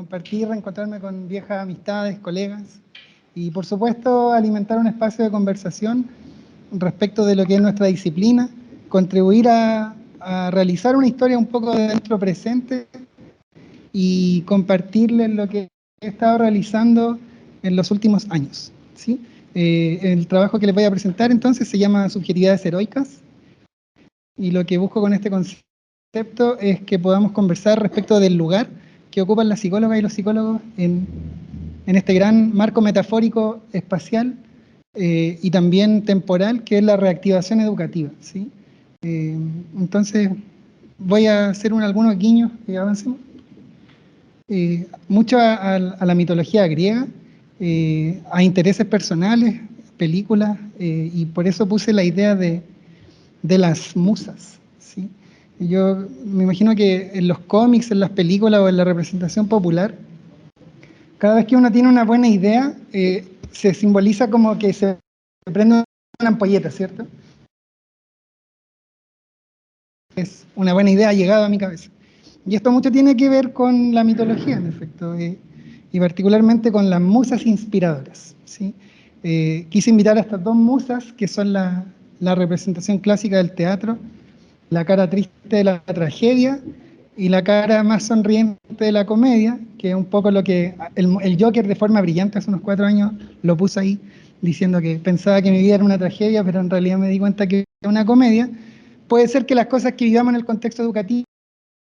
compartir, reencontrarme con viejas amistades, colegas y por supuesto alimentar un espacio de conversación respecto de lo que es nuestra disciplina, contribuir a realizar una historia un poco de nuestro presente y compartirles lo que he estado realizando en los últimos años, ¿sí? El trabajo que les voy a presentar entonces se llama Subjetividades Heroicas y lo que busco con este concepto es que podamos conversar respecto del lugar que ocupan las psicólogas y los psicólogos en este gran marco metafórico espacial y también temporal que es la reactivación educativa, ¿sí? Entonces voy a hacer algunos guiños y avancemos. Mucho a la mitología griega, a intereses personales, películas, y por eso puse la idea de las musas, ¿sí? Yo me imagino que en los cómics, en las películas o en la representación popular, cada vez que uno tiene una buena idea, se simboliza como que se prende una ampolleta, ¿cierto? Es una buena idea, ha llegado a mi cabeza. Y esto mucho tiene que ver con la mitología, en efecto, y particularmente con las musas inspiradoras, ¿sí? Quise invitar a estas dos musas, que son la representación clásica del teatro, la cara triste de la tragedia y la cara más sonriente de la comedia, que es un poco lo que el Joker de forma brillante hace unos 4 años lo puso ahí, diciendo que pensaba que mi vida era una tragedia, pero en realidad me di cuenta que era una comedia. Puede ser que las cosas que vivamos en el contexto educativo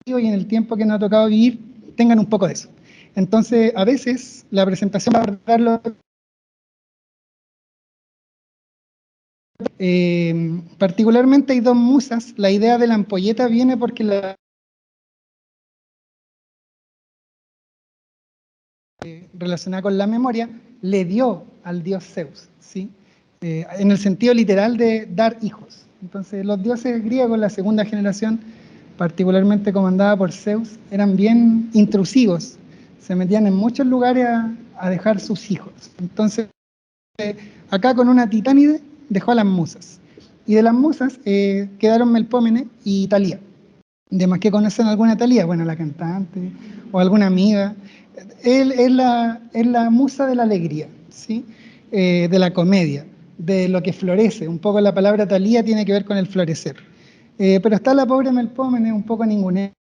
y en el tiempo que nos ha tocado vivir tengan un poco de eso. Entonces, a veces la presentación va a abordarlo. Particularmente hay dos musas. La idea de la ampolleta viene porque relacionada con la memoria, le dio al dios Zeus, ¿sí? En el sentido literal de dar hijos. Entonces, los dioses griegos, la segunda generación, particularmente comandada por Zeus, eran bien intrusivos, se metían en muchos lugares a dejar sus hijos. Entonces, acá con una titánide dejó a las musas. Y de las musas quedaron Melpómene y Talía. De más que conocen alguna Talía, bueno, la cantante o alguna amiga. Él es la musa de la alegría, ¿sí? De la comedia, de lo que florece. Un poco la palabra Talía tiene que ver con el florecer. Pero está la pobre Melpómene un poco ninguneada,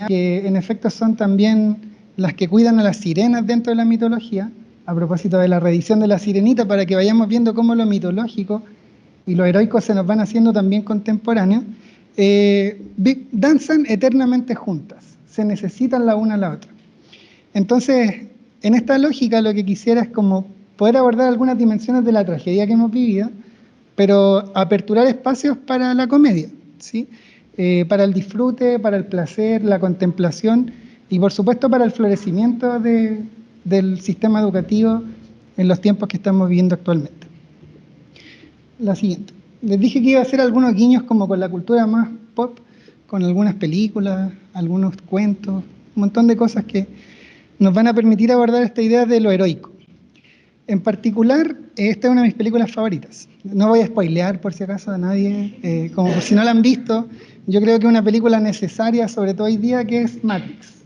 que en efecto son también las que cuidan a las sirenas dentro de la mitología, a propósito de la reedición de La Sirenita, para que vayamos viendo cómo lo mitológico y lo heroico se nos van haciendo también contemporáneos, danzan eternamente juntas, se necesitan la una a la otra. Entonces, en esta lógica lo que quisiera es como poder abordar algunas dimensiones de la tragedia que hemos vivido, pero aperturar espacios para la comedia, ¿sí? Para el disfrute, para el placer, la contemplación y por supuesto para el florecimiento del sistema educativo en los tiempos que estamos viviendo actualmente. La siguiente. Les dije que iba a hacer algunos guiños como con la cultura más pop, con algunas películas, algunos cuentos, un montón de cosas que nos van a permitir abordar esta idea de lo heroico. En particular, esta es una de mis películas favoritas. No voy a spoilear por si acaso a nadie, como por si no la han visto. Yo creo que es una película necesaria, sobre todo hoy día, que es Matrix.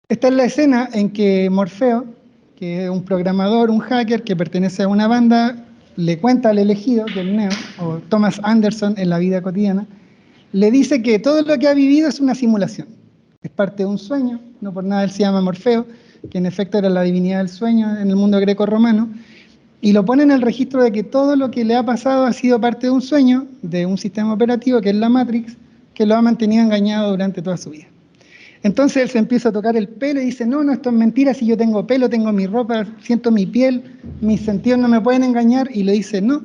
Esta es la escena en que Morfeo, que es un programador, un hacker que pertenece a una banda, le cuenta al elegido, que es Neo, o Thomas Anderson en la vida cotidiana, le dice que todo lo que ha vivido es una simulación. Es parte de un sueño, no por nada él se llama Morfeo, que en efecto era la divinidad del sueño en el mundo greco-romano, y lo pone en el registro de que todo lo que le ha pasado ha sido parte de un sueño, de un sistema operativo que es la Matrix, que lo ha mantenido engañado durante toda su vida. Entonces él se empieza a tocar el pelo y dice, no, esto es mentira, si yo tengo pelo, tengo mi ropa, siento mi piel, mis sentidos no me pueden engañar, y le dice, no,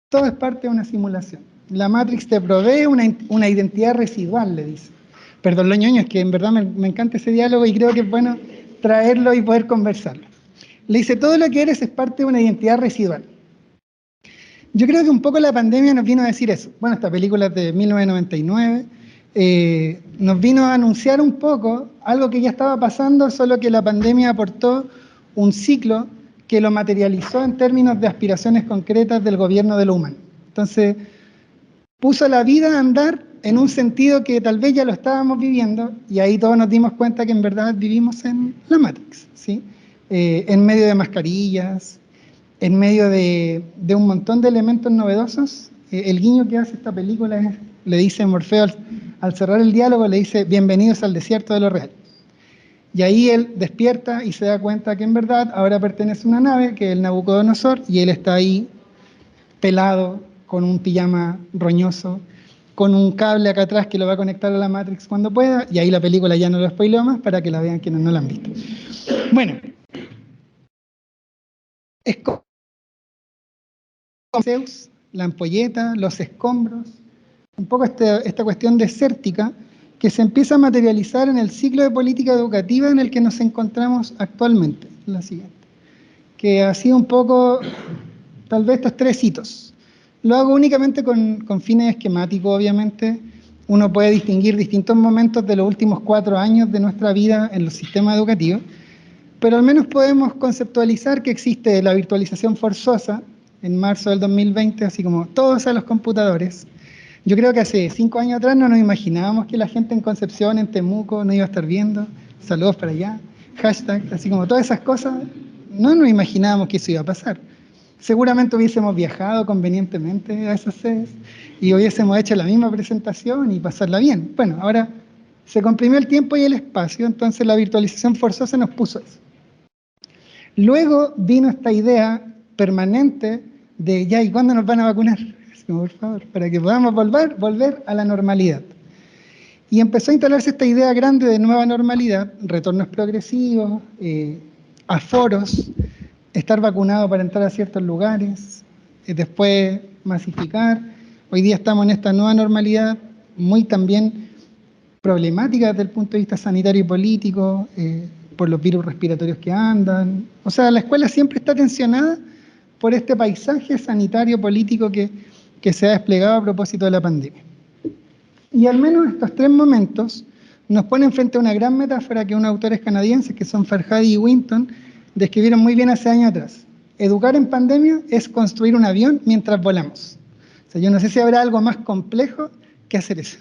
todo es parte de una simulación. La Matrix te provee una identidad residual, le dice. Perdón, lo ñoño, es que en verdad me encanta ese diálogo y creo que es bueno traerlo y poder conversarlo. Le dice, todo lo que eres es parte de una identidad residual. Yo creo que un poco la pandemia nos vino a decir eso. Bueno, esta película es de 1999, nos vino a anunciar un poco algo que ya estaba pasando, solo que la pandemia aportó un ciclo que lo materializó en términos de aspiraciones concretas del gobierno de lo humano. Entonces, puso la vida a andar en un sentido que tal vez ya lo estábamos viviendo, y ahí todos nos dimos cuenta que en verdad vivimos en la Matrix, ¿sí? En medio de mascarillas, en medio de un montón de elementos novedosos. El guiño que hace esta película es, le dice Morfeo al cerrar el diálogo, le dice, bienvenidos al desierto de lo real. Y ahí él despierta y se da cuenta que en verdad ahora pertenece a una nave, que es el Nabucodonosor, y él está ahí pelado, con un pijama roñoso, con un cable acá atrás que lo va a conectar a la Matrix cuando pueda, y ahí la película ya no lo spoileo más para que la vean quienes no la han visto. Bueno, es como Zeus, la ampolleta, los escombros, un poco esta cuestión desértica que se empieza a materializar en el ciclo de política educativa en el que nos encontramos actualmente, la siguiente, que ha sido un poco, tal vez estos 3 hitos. Lo hago únicamente con fines esquemáticos, obviamente. Uno puede distinguir distintos momentos de los últimos 4 años de nuestra vida en los sistemas educativos, pero al menos podemos conceptualizar que existe la virtualización forzosa en marzo del 2020, así como todos a los computadores. Yo creo que hace 5 años atrás no nos imaginábamos que la gente en Concepción, en Temuco, no iba a estar viendo. Saludos para allá. Hashtag, así como todas esas cosas, no nos imaginábamos que eso iba a pasar. Seguramente hubiésemos viajado convenientemente a esas sedes y hubiésemos hecho la misma presentación y pasarla bien. Bueno, ahora se comprimió el tiempo y el espacio, entonces la virtualización forzosa nos puso eso. Luego vino esta idea permanente de, ya, ¿y cuándo nos van a vacunar? Por favor, para que podamos volver a la normalidad. Y empezó a instalarse esta idea grande de nueva normalidad, retornos progresivos, aforos, estar vacunado para entrar a ciertos lugares, después masificar. Hoy día estamos en esta nueva normalidad, muy también problemática desde el punto de vista sanitario y político, por los virus respiratorios que andan. O sea, la escuela siempre está tensionada por este paisaje sanitario político que se ha desplegado a propósito de la pandemia. Y al menos estos 3 momentos nos ponen frente a una gran metáfora que unos autores canadienses, que son Farhadi y Winton, describieron muy bien hace años atrás. Educar en pandemia es construir un avión mientras volamos. O sea, yo no sé si habrá algo más complejo que hacer eso.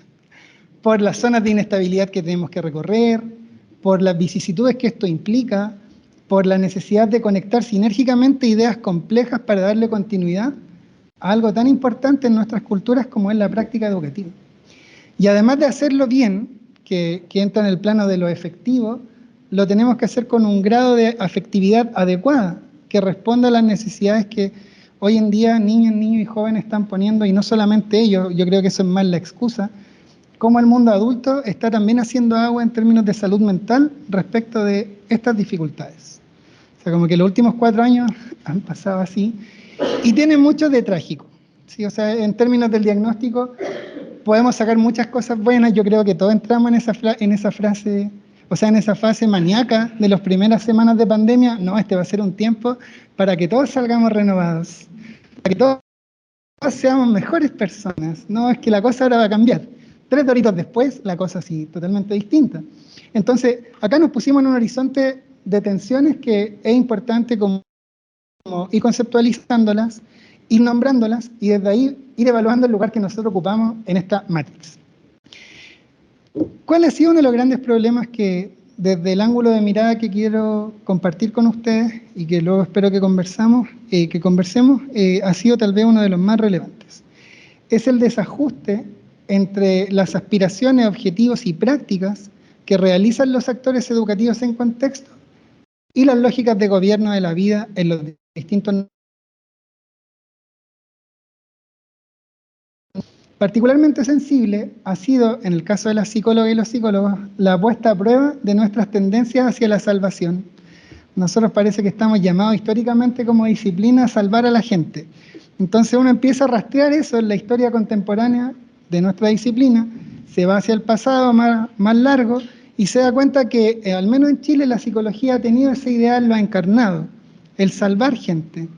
Por las zonas de inestabilidad que tenemos que recorrer, por las vicisitudes que esto implica, por la necesidad de conectar sinérgicamente ideas complejas para darle continuidad a algo tan importante en nuestras culturas como es la práctica educativa. Y además de hacerlo bien, que entra en el plano de lo efectivo, lo tenemos que hacer con un grado de afectividad adecuada, que responda a las necesidades que hoy en día niños y jóvenes están poniendo, y no solamente ellos, yo creo que eso es más la excusa, como el mundo adulto está también haciendo agua en términos de salud mental respecto de estas dificultades. O sea, como que los últimos 4 años han pasado así, y tiene mucho de trágico, ¿sí? O sea, en términos del diagnóstico, podemos sacar muchas cosas buenas. Yo creo que todos entramos en esa frase, o sea, en esa fase maníaca de las primeras semanas de pandemia. No, este va a ser un tiempo para que todos salgamos renovados, para que todos seamos mejores personas. No, es que la cosa ahora va a cambiar. 3 doritos después, la cosa sí, totalmente distinta. Entonces, acá nos pusimos en un horizonte de tensiones que es importante como ir conceptualizándolas, ir nombrándolas y desde ahí ir evaluando el lugar que nosotros ocupamos en esta matrix. ¿Cuál ha sido uno de los grandes problemas que desde el ángulo de mirada que quiero compartir con ustedes y que luego espero que conversemos, ha sido tal vez uno de los más relevantes? Es el desajuste entre las aspiraciones, objetivos y prácticas que realizan los actores educativos en contexto y las lógicas de gobierno de la vida en los distintos. Particularmente sensible ha sido, en el caso de las psicólogas y los psicólogos, la puesta a prueba de nuestras tendencias hacia la salvación. Nosotros parece que estamos llamados históricamente como disciplina a salvar a la gente. Entonces uno empieza a rastrear eso en la historia contemporánea de nuestra disciplina, se va hacia el pasado más largo y se da cuenta que, al menos en Chile, la psicología ha tenido ese ideal, lo ha encarnado, el salvar gente.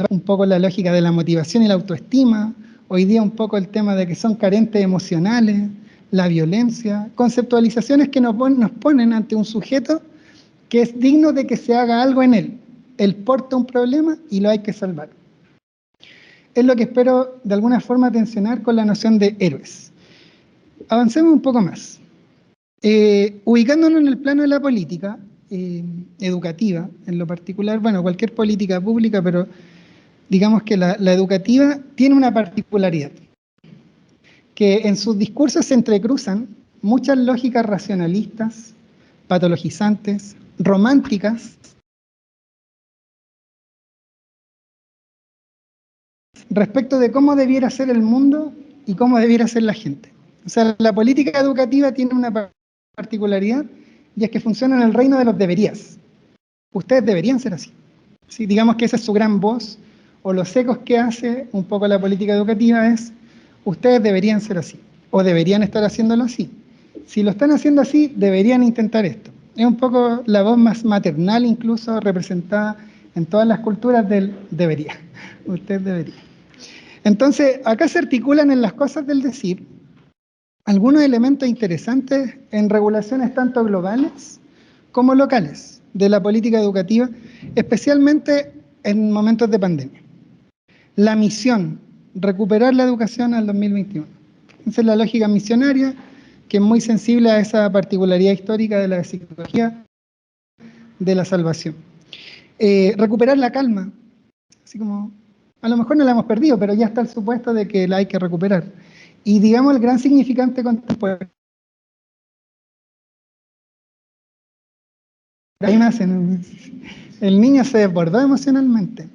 Un poco la lógica de la motivación y la autoestima, hoy día un poco el tema de que son carentes emocionales, la violencia, conceptualizaciones que nos ponen ante un sujeto que es digno de que se haga algo en él. Él porta un problema y lo hay que salvar. es lo que espero de alguna forma tensionar con la noción de héroes. Avancemos un poco más. Ubicándonos en el plano de la política educativa, en lo particular, bueno, cualquier política pública, pero digamos que la educativa tiene una particularidad, que en sus discursos se entrecruzan muchas lógicas racionalistas, patologizantes, románticas, respecto de cómo debiera ser el mundo y cómo debiera ser la gente. O sea, la política educativa tiene una particularidad y es que funciona en el reino de los deberías. Ustedes deberían ser así. ¿Sí? Digamos que esa es su gran voz, o los ecos que hace un poco la política educativa es, ustedes deberían ser así, o deberían estar haciéndolo así. Si lo están haciendo así, deberían intentar esto. Es un poco la voz más maternal, incluso representada en todas las culturas del debería. Usted debería. Entonces, acá se articulan en las cosas del decir algunos elementos interesantes en regulaciones tanto globales como locales de la política educativa, especialmente en momentos de pandemia. La misión, recuperar la educación al 2021. Esa es la lógica misionaria, que es muy sensible a esa particularidad histórica de la psicología de la salvación. Recuperar la calma, así como, a lo mejor no la hemos perdido, pero ya está el supuesto de que la hay que recuperar. Y digamos el gran significante contemporáneo. Ahí me hacen, el niño se desbordó emocionalmente.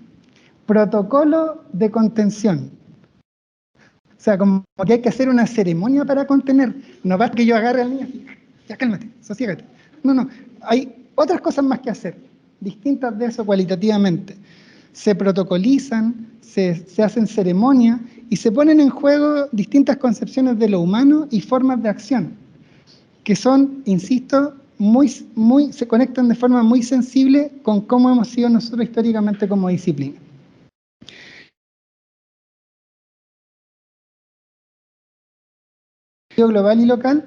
Protocolo de contención. O sea, como que hay que hacer una ceremonia para contener. No basta que yo agarre al niño, ya cálmate, sosiégate. No, no, hay otras cosas más que hacer, distintas de eso cualitativamente. Se protocolizan, se hacen ceremonias y se ponen en juego distintas concepciones de lo humano y formas de acción, que son, insisto, se conectan de forma muy sensible con cómo hemos sido nosotros históricamente como disciplina. Global y local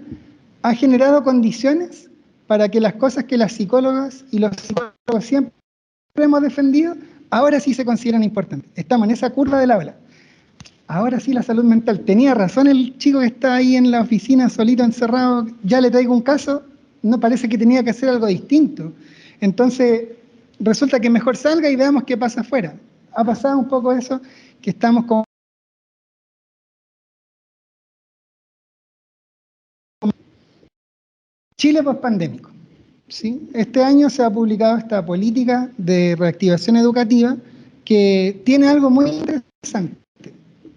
ha generado condiciones para que las cosas que las psicólogas y los psicólogos siempre hemos defendido, ahora sí se consideran importantes. Estamos en esa curva de la ola. Ahora sí la salud mental. Tenía razón el chico que está ahí en la oficina solito encerrado, ya le traigo un caso, no parece que tenía que hacer algo distinto. Entonces, resulta que mejor salga y veamos qué pasa afuera. Ha pasado un poco eso, que estamos como Chile pospandémico. ¿Sí? Este año se ha publicado esta política de reactivación educativa que tiene algo muy interesante,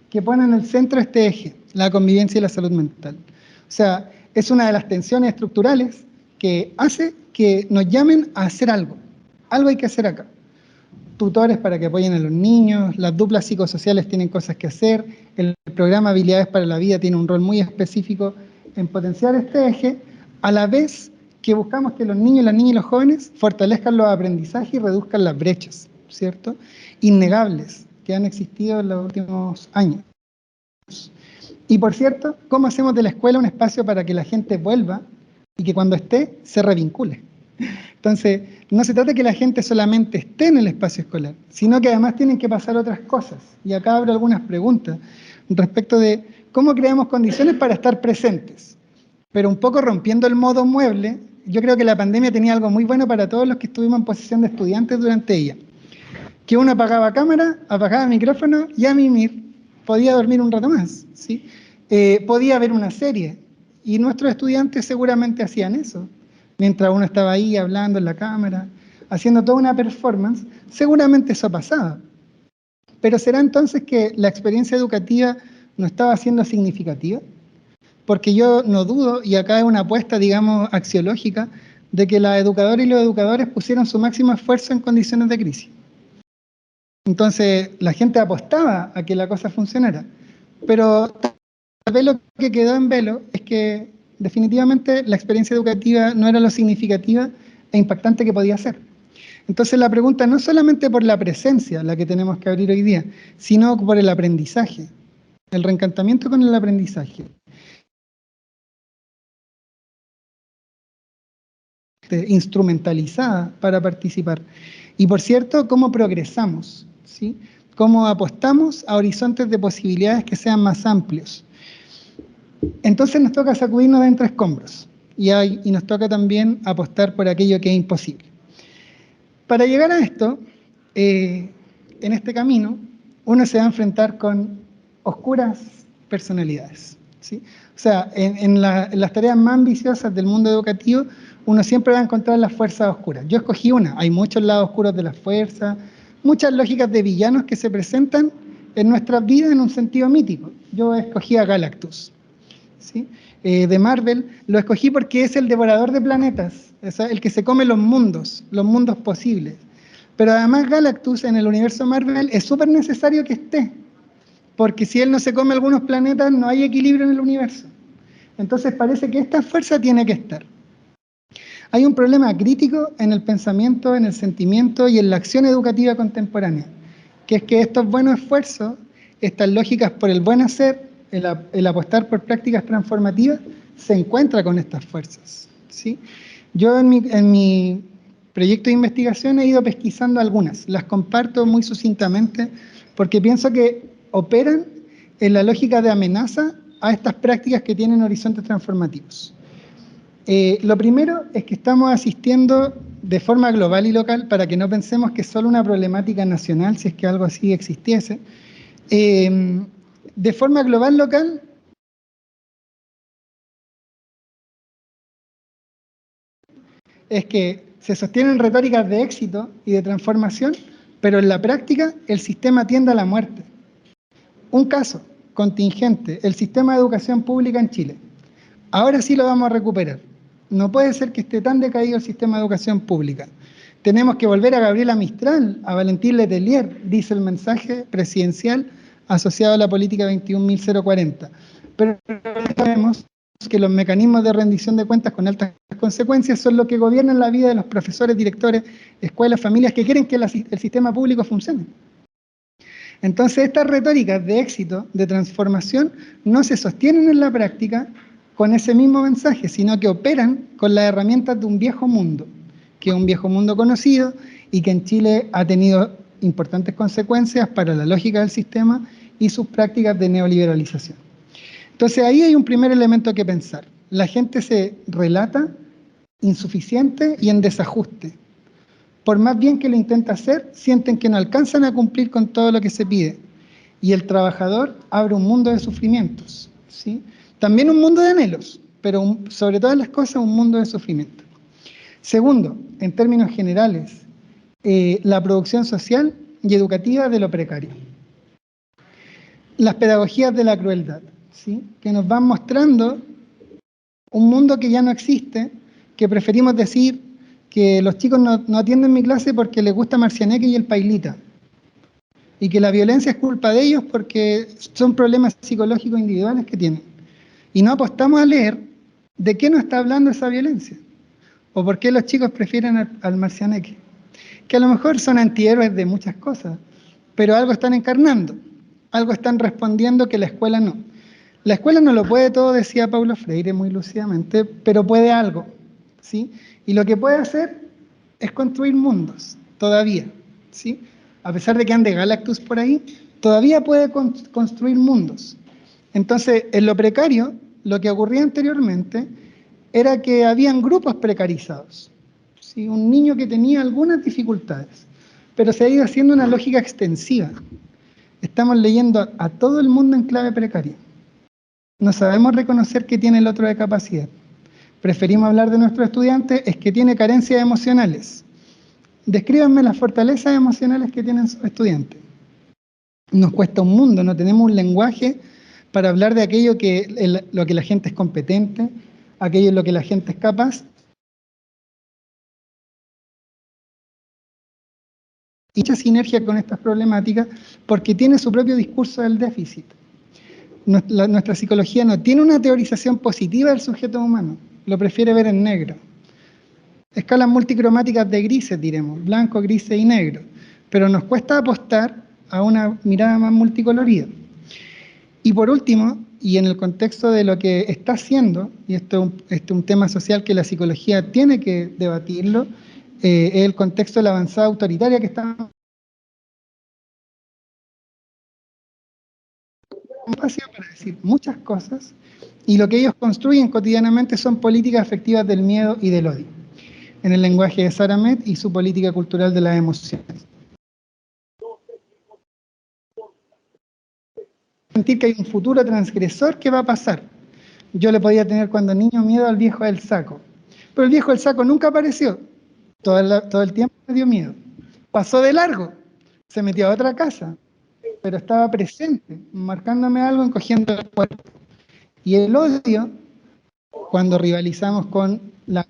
que pone en el centro este eje, la convivencia y la salud mental. O sea, es una de las tensiones estructurales que hace que nos llamen a hacer algo. Algo hay que hacer acá. Tutores para que apoyen a los niños, las duplas psicosociales tienen cosas que hacer, el programa Habilidades para la Vida tiene un rol muy específico en potenciar este eje, a la vez que buscamos que los niños, las niñas y los jóvenes fortalezcan los aprendizajes y reduzcan las brechas, ¿cierto? Innegables que han existido en los últimos años. Y por cierto, ¿cómo hacemos de la escuela un espacio para que la gente vuelva y que cuando esté se revincule? Entonces, no se trata de que la gente solamente esté en el espacio escolar, sino que además tienen que pasar otras cosas. Y acá abro algunas preguntas respecto de cómo creamos condiciones para estar presentes. Pero un poco rompiendo el modo mueble, yo creo que la pandemia tenía algo muy bueno para todos los que estuvimos en posición de estudiantes durante ella. Que uno apagaba cámara, apagaba micrófono y a mimir, podía dormir un rato más, ¿sí? Podía ver una serie y nuestros estudiantes seguramente hacían eso. Mientras uno estaba ahí hablando en la cámara, haciendo toda una performance, seguramente eso pasaba. Pero ¿será entonces que la experiencia educativa no estaba siendo significativa? Porque yo no dudo, y acá es una apuesta, digamos, axiológica, de que las educadoras y los educadores pusieron su máximo esfuerzo en condiciones de crisis. Entonces, la gente apostaba a que la cosa funcionara. Pero tal vez lo que quedó en velo es que definitivamente la experiencia educativa no era lo significativa e impactante que podía ser. Entonces la pregunta no es solamente por la presencia la que tenemos que abrir hoy día, sino por el aprendizaje, el reencantamiento con el aprendizaje. Instrumentalizada para participar. Y por cierto, cómo progresamos, ¿sí? cómo apostamos a horizontes de posibilidades que sean más amplios. Entonces nos toca sacudirnos de entre escombros y nos toca también apostar por aquello que es imposible. Para llegar a esto, en este camino, uno se va a enfrentar con oscuras personalidades, ¿sí? O sea, en las tareas más ambiciosas del mundo educativo, uno siempre va a encontrar las fuerzas oscuras. Yo escogí una, hay muchos lados oscuros de las fuerzas, muchas lógicas de villanos que se presentan en nuestras vidas en un sentido mítico. Yo escogí a Galactus, ¿sí? De Marvel, lo escogí porque es el devorador de planetas, es el que se come los mundos posibles. Pero además Galactus en el universo Marvel es súper necesario que esté, porque si él no se come algunos planetas no hay equilibrio en el universo. Entonces parece que esta fuerza tiene que estar. Hay un problema crítico en el pensamiento, en el sentimiento y en la acción educativa contemporánea, que es que estos buenos esfuerzos, estas lógicas por el buen hacer, el apostar por prácticas transformativas, se encuentra con estas fuerzas, ¿sí? Yo en mi proyecto de investigación he ido pesquisando algunas, las comparto muy sucintamente porque pienso que operan en la lógica de amenaza a estas prácticas que tienen horizontes transformativos. Lo primero es que estamos asistiendo de forma global y local, para que no pensemos que es solo una problemática nacional, si es que algo así existiese. De forma global local, es que se sostienen retóricas de éxito y de transformación, pero en la práctica el sistema tiende a la muerte. Un caso contingente, el sistema de educación pública en Chile. Ahora sí lo vamos a recuperar. No puede ser que esté tan decaído el sistema de educación pública. Tenemos que volver a Gabriela Mistral, a Valentín Letelier, dice el mensaje presidencial asociado a la política 21.040. Pero sabemos que los mecanismos de rendición de cuentas con altas consecuencias son los que gobiernan la vida de los profesores, directores, escuelas, familias que quieren que el sistema público funcione. Entonces estas retóricas de éxito, de transformación, no se sostienen en la práctica con ese mismo mensaje, sino que operan con las herramientas de un viejo mundo, que es un viejo mundo conocido y que en Chile ha tenido importantes consecuencias para la lógica del sistema y sus prácticas de neoliberalización. Entonces ahí hay un primer elemento que pensar. La gente se relata insuficiente y en desajuste. Por más bien que lo intenta hacer, sienten que no alcanzan a cumplir con todo lo que se pide. Y el trabajador abre un mundo de sufrimientos, ¿sí? También un mundo de anhelos, pero sobre todas las cosas un mundo de sufrimiento. Segundo, en términos generales, la producción social y educativa de lo precario. Las pedagogías de la crueldad, ¿sí? Que nos van mostrando un mundo que ya no existe, que preferimos decir que los chicos no atienden mi clase porque les gusta Marcianeque y el Pailita, y que la violencia es culpa de ellos porque son problemas psicológicos individuales que tienen. Y no apostamos a leer de qué nos está hablando esa violencia, o por qué los chicos prefieren al Marcianeque, que a lo mejor son antihéroes de muchas cosas, pero algo están encarnando, algo están respondiendo que la escuela no. La escuela no lo puede todo, decía Paulo Freire muy lúcidamente, pero puede algo, ¿sí? Y lo que puede hacer es construir mundos, todavía, ¿sí? A pesar de que ande Galactus por ahí, todavía puede construir mundos. Entonces, en lo precario, lo que ocurría anteriormente era que habían grupos precarizados, ¿sí? Un niño que tenía algunas dificultades, pero se ha ido haciendo una lógica extensiva. Estamos leyendo a todo el mundo en clave precaria. No sabemos reconocer que tiene el otro de capacidad. Preferimos hablar de nuestro estudiante, es que tiene carencias emocionales. Descríbanme las fortalezas emocionales que tienen sus estudiantes. Nos cuesta un mundo, no tenemos un lenguaje para hablar de aquello lo que la gente es competente, aquello en lo que la gente es capaz. Y mucha sinergia con estas problemáticas porque tiene su propio discurso del déficit. Nuestra psicología no tiene una teorización positiva del sujeto humano, lo prefiere ver en negro. Escalas multicromáticas de grises, diremos, blanco, grises y negro, pero nos cuesta apostar a una mirada más multicolorida. Y por último, y en el contexto de lo que está haciendo, y esto es un tema social que la psicología tiene que debatirlo, es el contexto de la avanzada autoritaria que estamos espacio para decir muchas cosas, y lo que ellos construyen cotidianamente son políticas efectivas del miedo y del odio, en el lenguaje de Saramet y su política cultural de las emociones. Sentir que hay un futuro transgresor que va a pasar. Yo le podía tener cuando niño miedo al viejo del saco, pero el viejo del saco nunca apareció, todo el tiempo me dio miedo. Pasó de largo, se metió a otra casa, pero estaba presente, marcándome algo, encogiendo el cuerpo. Y el odio, cuando rivalizamos con las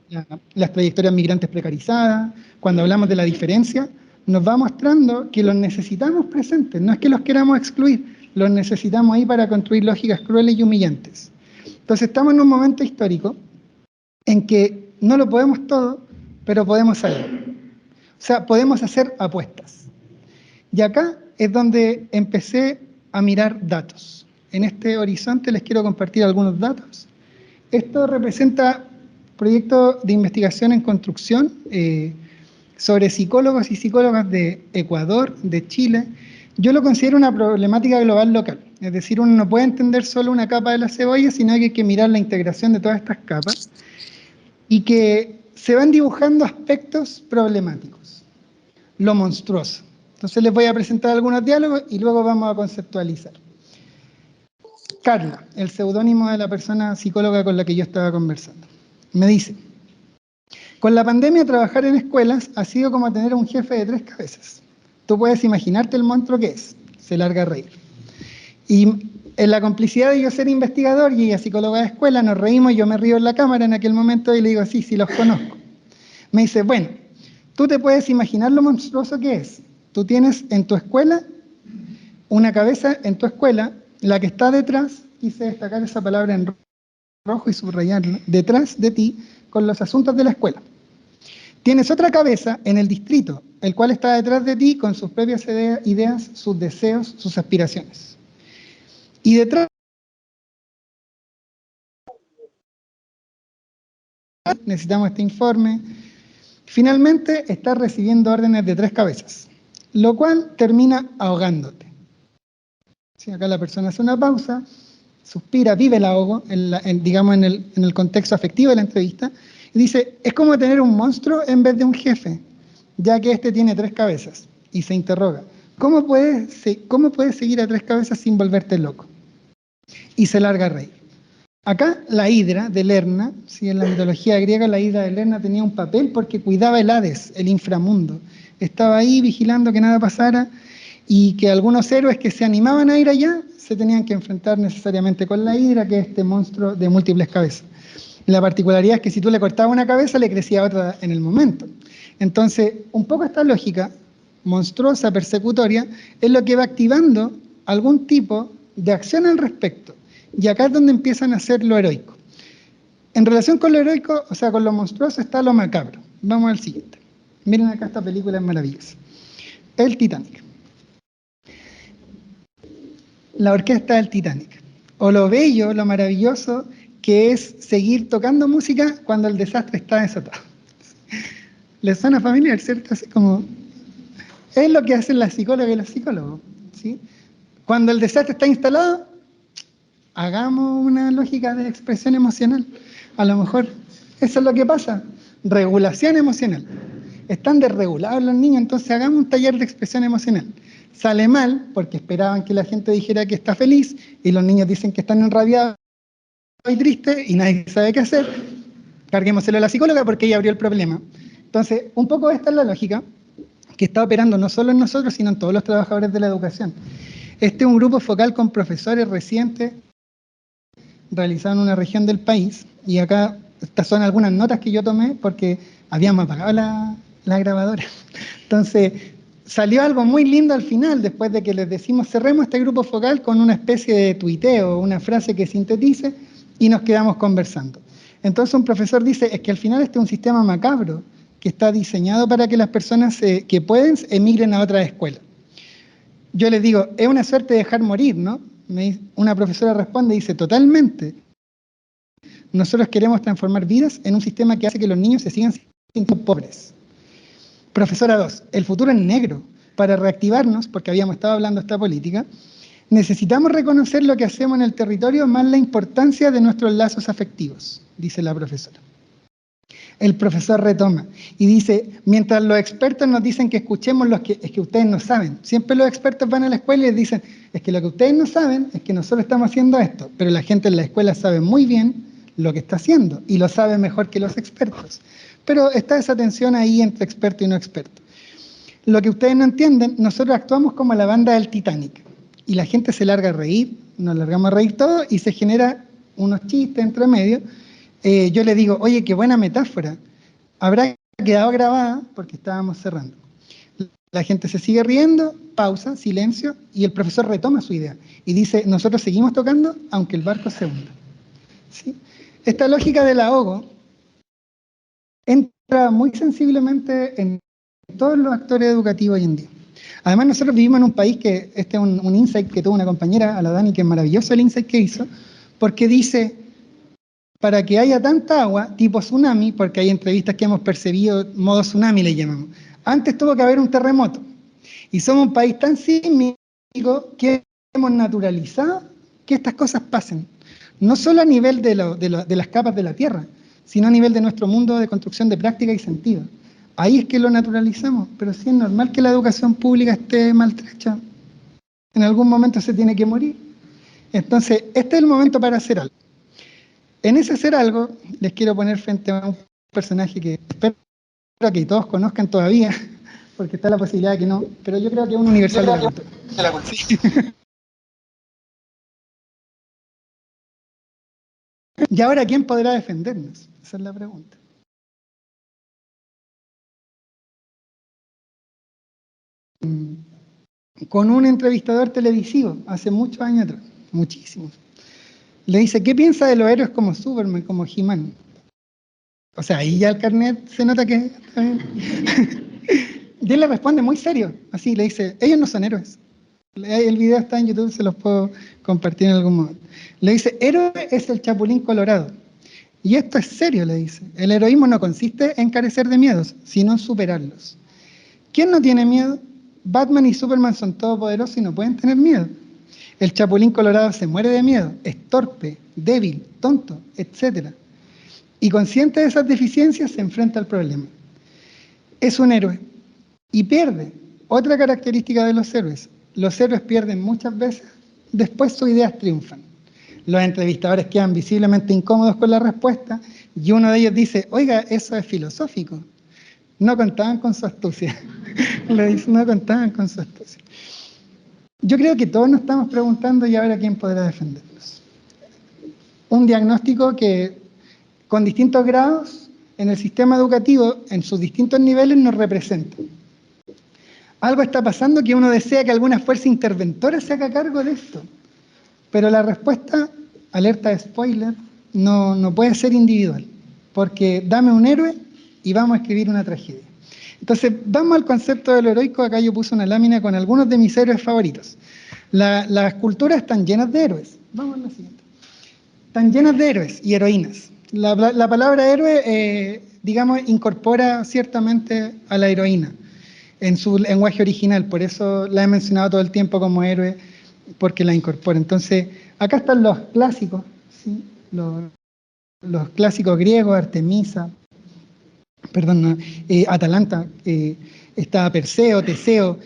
trayectorias migrantes precarizadas, cuando hablamos de la diferencia, nos va mostrando que los necesitamos presentes, no es que los queramos excluir, los necesitamos ahí para construir lógicas crueles y humillantes. Entonces estamos en un momento histórico en que no lo podemos todo, pero podemos salir. O sea, podemos hacer apuestas. Y acá es donde empecé a mirar datos. En este horizonte les quiero compartir algunos datos. Esto representa proyectos de investigación en construcción sobre psicólogos y psicólogas de Ecuador, de Chile. Yo lo considero una problemática global local. Es decir, uno no puede entender solo una capa de la cebolla, sino que hay que mirar la integración de todas estas capas y que se van dibujando aspectos problemáticos. Lo monstruoso. Entonces les voy a presentar algunos diálogos y luego vamos a conceptualizar. Carla, el seudónimo de la persona psicóloga con la que yo estaba conversando, me dice: con la pandemia trabajar en escuelas ha sido como tener un jefe de 3 cabezas. Tú puedes imaginarte el monstruo que es. Se larga a reír. Y en la complicidad de yo ser investigador y ella psicóloga de escuela, nos reímos, yo me río en la cámara en aquel momento y le digo: sí, los conozco. Me dice: bueno, tú te puedes imaginar lo monstruoso que es. Tú tienes en tu escuela una cabeza, en tu escuela, la que está detrás, quise destacar esa palabra en rojo y subrayarla, detrás de ti, con los asuntos de la escuela. Tienes otra cabeza en el distrito, el cual está detrás de ti con sus propias ideas, sus deseos, sus aspiraciones. Y detrás necesitamos este informe. Finalmente, estás recibiendo órdenes de 3 cabezas, lo cual termina ahogándote. ¿Sí? Acá la persona hace una pausa, suspira, vive el ahogo, digamos en el contexto afectivo de la entrevista, y dice: es como tener un monstruo en vez de un jefe, ya que este tiene 3 cabezas, y se interroga: ¿cómo puedes seguir a 3 cabezas sin volverte loco? Y se larga a reír. Acá la hidra de Lerna, ¿sí? En la mitología griega la hidra de Lerna tenía un papel porque cuidaba el Hades, el inframundo. Estaba ahí vigilando que nada pasara, y que algunos héroes que se animaban a ir allá se tenían que enfrentar necesariamente con la hidra, que es este monstruo de múltiples cabezas. La particularidad es que si tú le cortabas una cabeza, le crecía otra en el momento. Entonces, un poco esta lógica monstruosa, persecutoria, es lo que va activando algún tipo de acción al respecto. Y acá es donde empiezan a hacer lo heroico. En relación con lo heroico, o sea, con lo monstruoso, está lo macabro. Vamos al siguiente. Miren acá, esta película es maravillosa. El Titanic. La orquesta del Titanic. O lo bello, lo maravilloso que es seguir tocando música cuando el desastre está desatado. Les suena familiar, ¿cierto? Así como... es lo que hacen las psicólogas y los psicólogos, ¿sí? Cuando el desastre está instalado, hagamos una lógica de expresión emocional. A lo mejor eso es lo que pasa. Regulación emocional. Están desregulados los niños, entonces hagamos un taller de expresión emocional. Sale mal porque esperaban que la gente dijera que está feliz y los niños dicen que están enrabiados y tristes y nadie sabe qué hacer. Carguémoselo a la psicóloga porque ella abrió el problema. Entonces, un poco esta es la lógica que está operando no solo en nosotros, sino en todos los trabajadores de la educación. Este es un grupo focal con profesores recientes realizado en una región del país, y acá estas son algunas notas que yo tomé porque habíamos apagado la grabadora. Entonces, salió algo muy lindo al final, después de que les decimos: cerremos este grupo focal con una especie de tuiteo, una frase que sintetice, y nos quedamos conversando. Entonces un profesor dice: es que al final este es un sistema macabro, que está diseñado para que las personas que pueden emigren a otras escuelas. Yo les digo: es una suerte de dejar morir, ¿no? Una profesora responde y dice: totalmente. Nosotros queremos transformar vidas en un sistema que hace que los niños se sigan sintiendo pobres. Profesora 2, el futuro es negro. Para reactivarnos, porque habíamos estado hablando de esta política, Necesitamos reconocer lo que hacemos en el territorio más la importancia de nuestros lazos afectivos, dice la profesora. El profesor retoma y dice, mientras los expertos nos dicen que escuchemos los que, es que ustedes no saben. Siempre los expertos van a la escuela y les dicen, es que lo que ustedes no saben es que nosotros estamos haciendo esto, pero la gente en la escuela sabe muy bien lo que está haciendo y lo sabe mejor que los expertos. Pero está esa tensión ahí entre experto y no experto. Lo que ustedes no entienden, nosotros actuamos como la banda del Titanic y la gente se larga a reír, nos largamos a reír todos y se genera unos chistes entre medio. Yo le digo, oye, qué buena metáfora, habrá quedado grabada porque estábamos cerrando. La gente se sigue riendo, pausa, silencio, y el profesor retoma su idea y dice, nosotros seguimos tocando aunque el barco se hunda. ¿Sí? Esta lógica del ahogo entra muy sensiblemente en todos los actores educativos hoy en día. Además, nosotros vivimos en un país que, este es un insight que tuvo una compañera, a la Dani, que es maravilloso el insight que hizo, porque dice, para que haya tanta agua, tipo tsunami, porque hay entrevistas que hemos percibido, modo tsunami le llamamos, antes tuvo que haber un terremoto. Y somos un país tan sísmico que hemos naturalizado que estas cosas pasen. No solo a nivel de las capas de la Tierra, sino a nivel de nuestro mundo de construcción de práctica y sentido. Ahí es que lo naturalizamos, pero sí es normal que la educación pública esté maltrecha. En algún momento se tiene que morir. Entonces, este es el momento para hacer algo. En ese hacer algo, les quiero poner frente a un personaje que espero que todos conozcan todavía, porque está la posibilidad de que no, pero yo creo que es un universal de la cultura. Y ahora, ¿quién podrá defendernos? Esa es la pregunta. Con un entrevistador televisivo, hace muchos años atrás, muchísimos. Le dice, ¿qué piensa de los héroes como Superman, como He-Man? O sea, ahí ya el carnet se nota que... Y él le responde muy serio, así, le dice, ellos no son héroes. El video está en YouTube, se los puedo compartir en algún momento. Le dice, héroe es el Chapulín Colorado. Y esto es serio, le dice. El heroísmo no consiste en carecer de miedos, sino en superarlos. ¿Quién no tiene miedo? Batman y Superman son todopoderosos y no pueden tener miedo. El Chapulín Colorado se muere de miedo, es torpe, débil, tonto, etc. Y consciente de esas deficiencias se enfrenta al problema. Es un héroe y pierde. Otra característica de los héroes pierden muchas veces, después sus ideas triunfan. Los entrevistadores quedan visiblemente incómodos con la respuesta y uno de ellos dice, oiga, eso es filosófico. No contaban con su astucia. Le dice, no contaban con su astucia. Yo creo que todos nos estamos preguntando y ahora quién podrá defendernos. Un diagnóstico que con distintos grados en el sistema educativo, en sus distintos niveles, nos representa. Algo está pasando que uno desea que alguna fuerza interventora se haga cargo de esto. Pero la respuesta, alerta de spoiler, no puede ser individual. Porque dame un héroe y vamos a escribir una tragedia. Entonces, vamos al concepto de lo heroico. Acá yo puse una lámina con algunos de mis héroes favoritos. Las culturas están llenas de héroes. Vamos a la siguiente. Están llenas de héroes y heroínas. La palabra héroe, digamos, incorpora ciertamente a la heroína en su lenguaje original. Por eso la he mencionado todo el tiempo como héroe, porque la incorpora. Entonces, acá están los clásicos, ¿sí? Los clásicos griegos, Artemisa, Atalanta, está Perseo, Teseo,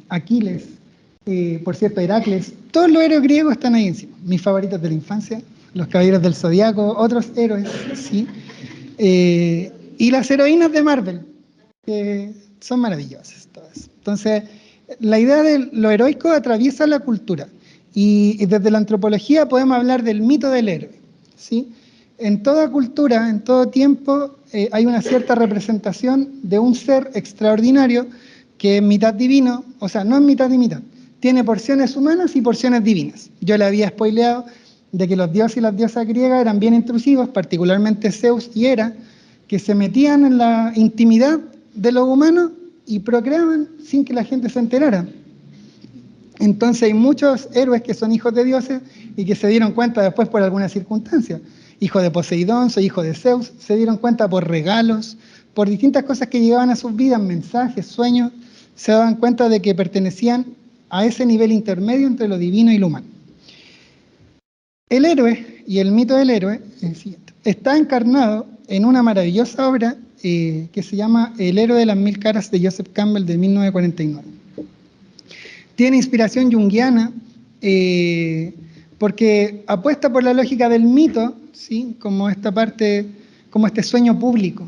Aquiles, por cierto, Heracles. Todos los héroes griegos están ahí encima. Mis favoritos de la infancia, los caballeros del Zodiaco, otros héroes, ¿sí? Y las heroínas de Marvel, que son maravillosas todas. Entonces, la idea de lo heroico atraviesa la cultura. Y desde la antropología podemos hablar del mito del héroe, ¿sí? En toda cultura, en todo tiempo, hay una cierta representación de un ser extraordinario que es mitad divino, o sea, no es mitad y mitad, tiene porciones humanas y porciones divinas. Yo le había spoileado de que los dioses y las diosas griegas eran bien intrusivos, particularmente Zeus y Hera, que se metían en la intimidad de los humanos y procreaban sin que la gente se enterara. Entonces hay muchos héroes que son hijos de dioses y que se dieron cuenta después por alguna circunstancia. Hijo de Poseidón, soy hijo de Zeus, se dieron cuenta por regalos, por distintas cosas que llegaban a sus vidas, mensajes, sueños, se daban cuenta de que pertenecían a ese nivel intermedio entre lo divino y lo humano. El héroe y el mito del héroe es el siguiente. Está encarnado en una maravillosa obra que se llama El héroe de las mil caras de Joseph Campbell de 1949. Tiene inspiración junguiana porque apuesta por la lógica del mito, ¿sí? Como esta parte, como este sueño público,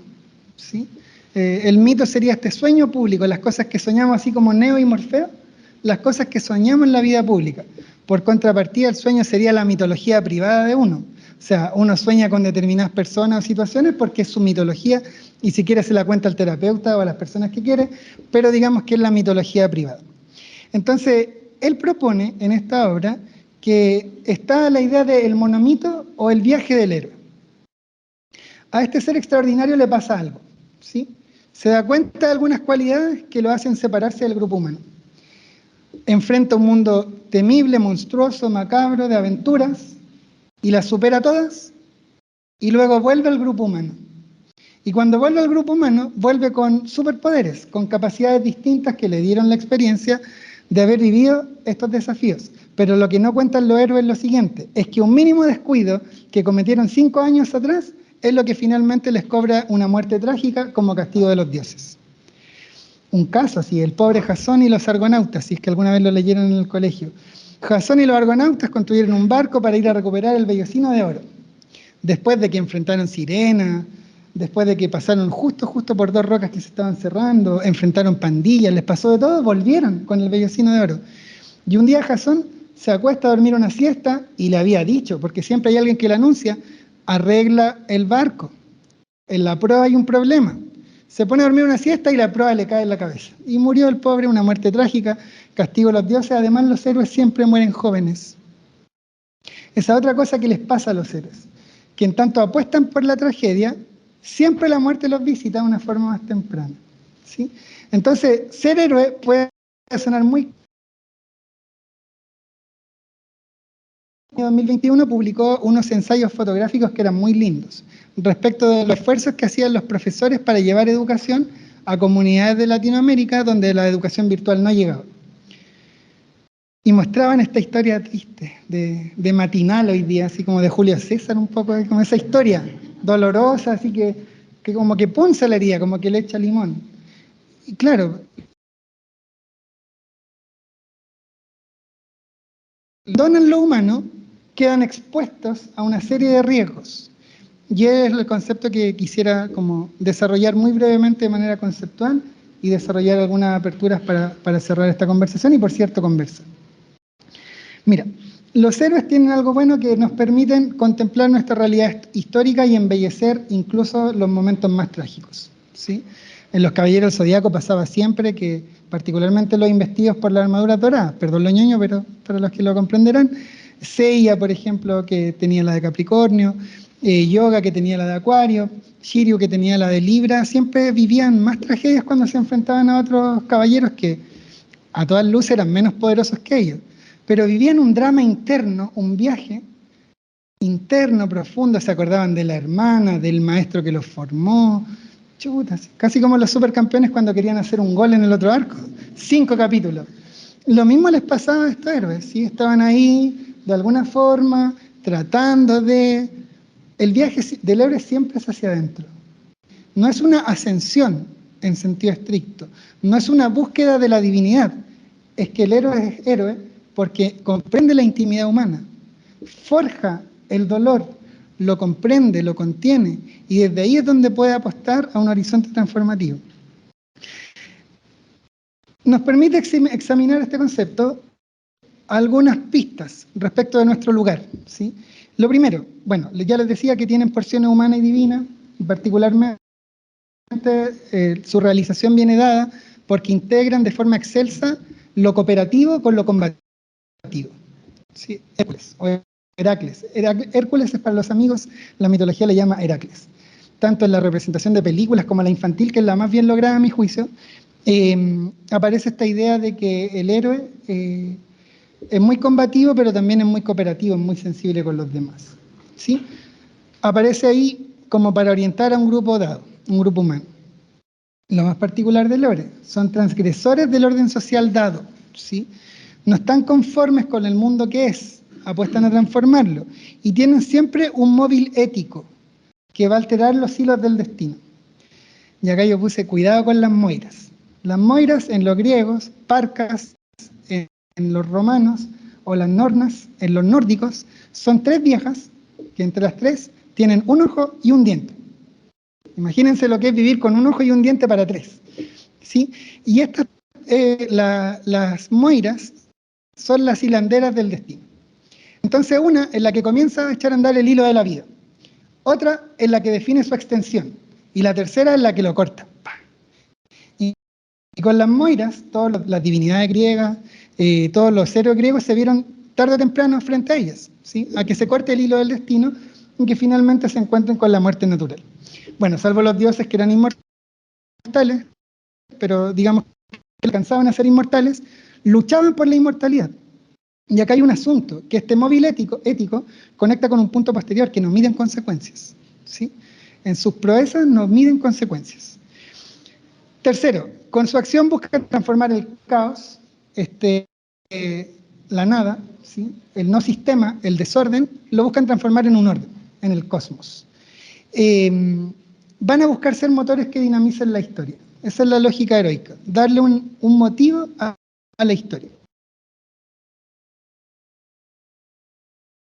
¿sí? El mito sería este sueño público, las cosas que soñamos así como Neo y Morfeo, las cosas que soñamos en la vida pública. Por contrapartida, el sueño sería la mitología privada de uno. O sea, uno sueña con determinadas personas o situaciones porque es su mitología y si quiere se la cuenta al terapeuta o a las personas que quiere, pero digamos que es la mitología privada. Entonces, él propone en esta obra que está la idea del monomito o el viaje del héroe. A este ser extraordinario le pasa algo, ¿sí? Se da cuenta de algunas cualidades que lo hacen separarse del grupo humano. Enfrenta un mundo temible, monstruoso, macabro, de aventuras, y las supera todas, y luego vuelve al grupo humano. Y cuando vuelve al grupo humano, vuelve con superpoderes, con capacidades distintas que le dieron la experiencia de haber vivido estos desafíos. Pero lo que no cuentan los héroes es lo siguiente, es que un mínimo descuido que cometieron 5 años atrás es lo que finalmente les cobra una muerte trágica como castigo de los dioses. Un caso así, el pobre Jasón y los argonautas, si es que alguna vez lo leyeron en el colegio. Jasón y los argonautas construyeron un barco para ir a recuperar el vellocino de oro. Después de que enfrentaron sirenas, después de que pasaron justo por 2 rocas que se estaban cerrando, enfrentaron pandillas, les pasó de todo, volvieron con el vellocino de oro. Y un día Jasón se acuesta a dormir una siesta y le había dicho, porque siempre hay alguien que le anuncia, arregla el barco. En la proa hay un problema. Se pone a dormir una siesta y la proa le cae en la cabeza. Y murió el pobre, una muerte trágica, castigo a los dioses. Además, los héroes siempre mueren jóvenes. Esa otra cosa que les pasa a los héroes, que en tanto apuestan por la tragedia, siempre la muerte los visita de una forma más temprana, ¿sí? Entonces, ser héroe puede sonar muy... En 2021 publicó unos ensayos fotográficos que eran muy lindos, respecto de los esfuerzos que hacían los profesores para llevar educación a comunidades de Latinoamérica donde la educación virtual no llegaba. Y mostraban esta historia triste, de matinal hoy día, así como de Julio César, un poco como esa historia dolorosa, así que como que punza la herida, como que le echa limón. Y claro, donan lo humano, quedan expuestos a una serie de riesgos. Y es el concepto que quisiera como desarrollar muy brevemente de manera conceptual y desarrollar algunas aperturas para cerrar esta conversación y, por cierto, conversa. Mira, los héroes tienen algo bueno que nos permiten contemplar nuestra realidad histórica y embellecer incluso los momentos más trágicos, ¿sí? En los Caballeros del Zodíaco pasaba siempre que, particularmente los investidos por la armadura dorada, perdón lo ñoño, pero para los que lo comprenderán, Seiya, por ejemplo, que tenía la de Capricornio, Yoga, que tenía la de Acuario, Shiryu, que tenía la de Libra, siempre vivían más tragedias cuando se enfrentaban a otros caballeros que a todas luces eran menos poderosos que ellos, pero vivían un drama interno, un viaje interno, profundo, se acordaban de la hermana, del maestro que los formó, chutas, casi como los supercampeones cuando querían hacer un gol en el otro arco, 5 capítulos. Lo mismo les pasaba a estos héroes, ¿sí? Estaban ahí de alguna forma tratando de... El viaje del héroe siempre es hacia adentro. No es una ascensión en sentido estricto, no es una búsqueda de la divinidad, es que el héroe es héroe porque comprende la intimidad humana, forja el dolor, lo comprende, lo contiene, y desde ahí es donde puede apostar a un horizonte transformativo. Nos permite examinar este concepto algunas pistas respecto de nuestro lugar, ¿sí? Lo primero, bueno, ya les decía que tienen porciones humanas y divinas, y particularmente su realización viene dada porque integran de forma excelsa lo cooperativo con lo combativo. ¿Sí? Hércules, o Heracles. Hércules es para los amigos, la mitología le llama Heracles. Tanto en la representación de películas como la infantil, que es la más bien lograda a mi juicio, aparece esta idea de que el héroe es muy combativo, pero también es muy cooperativo, es muy sensible con los demás, ¿sí? Aparece ahí como para orientar a un grupo dado, un grupo humano. Lo más particular del héroe, son transgresores del orden social dado, ¿sí? no están conformes con el mundo que es, apuestan a transformarlo, y tienen siempre un móvil ético que va a alterar los hilos del destino. Y acá yo puse cuidado con las moiras. Las moiras en los griegos, parcas en los romanos, o las nornas en los nórdicos, son 3 viejas que entre las 3 tienen un ojo y un diente. Imagínense lo que es vivir con un ojo y un diente para 3. ¿Sí? Y estas, las moiras son las hilanderas del destino. Entonces una es la que comienza a echar a andar el hilo de la vida, otra es la que define su extensión, y la tercera es la que lo corta. Y con las moiras, todas las divinidades griegas, todos los héroes griegos se vieron tarde o temprano frente a ellas, ¿sí? A que se corte el hilo del destino y que finalmente se encuentren con la muerte natural. Bueno, salvo los dioses que eran inmortales, pero digamos que alcanzaban a ser inmortales, luchaban por la inmortalidad. Y acá hay un asunto, que este móvil ético conecta con un punto posterior que nos miden consecuencias, ¿sí? En sus proezas nos miden consecuencias. Tercero, con su acción buscan transformar el caos, la nada, ¿sí? El no sistema, el desorden, lo buscan transformar en un orden, en el cosmos. Van a buscar ser motores que dinamicen la historia. Esa es la lógica heroica, darle un motivo a la historia.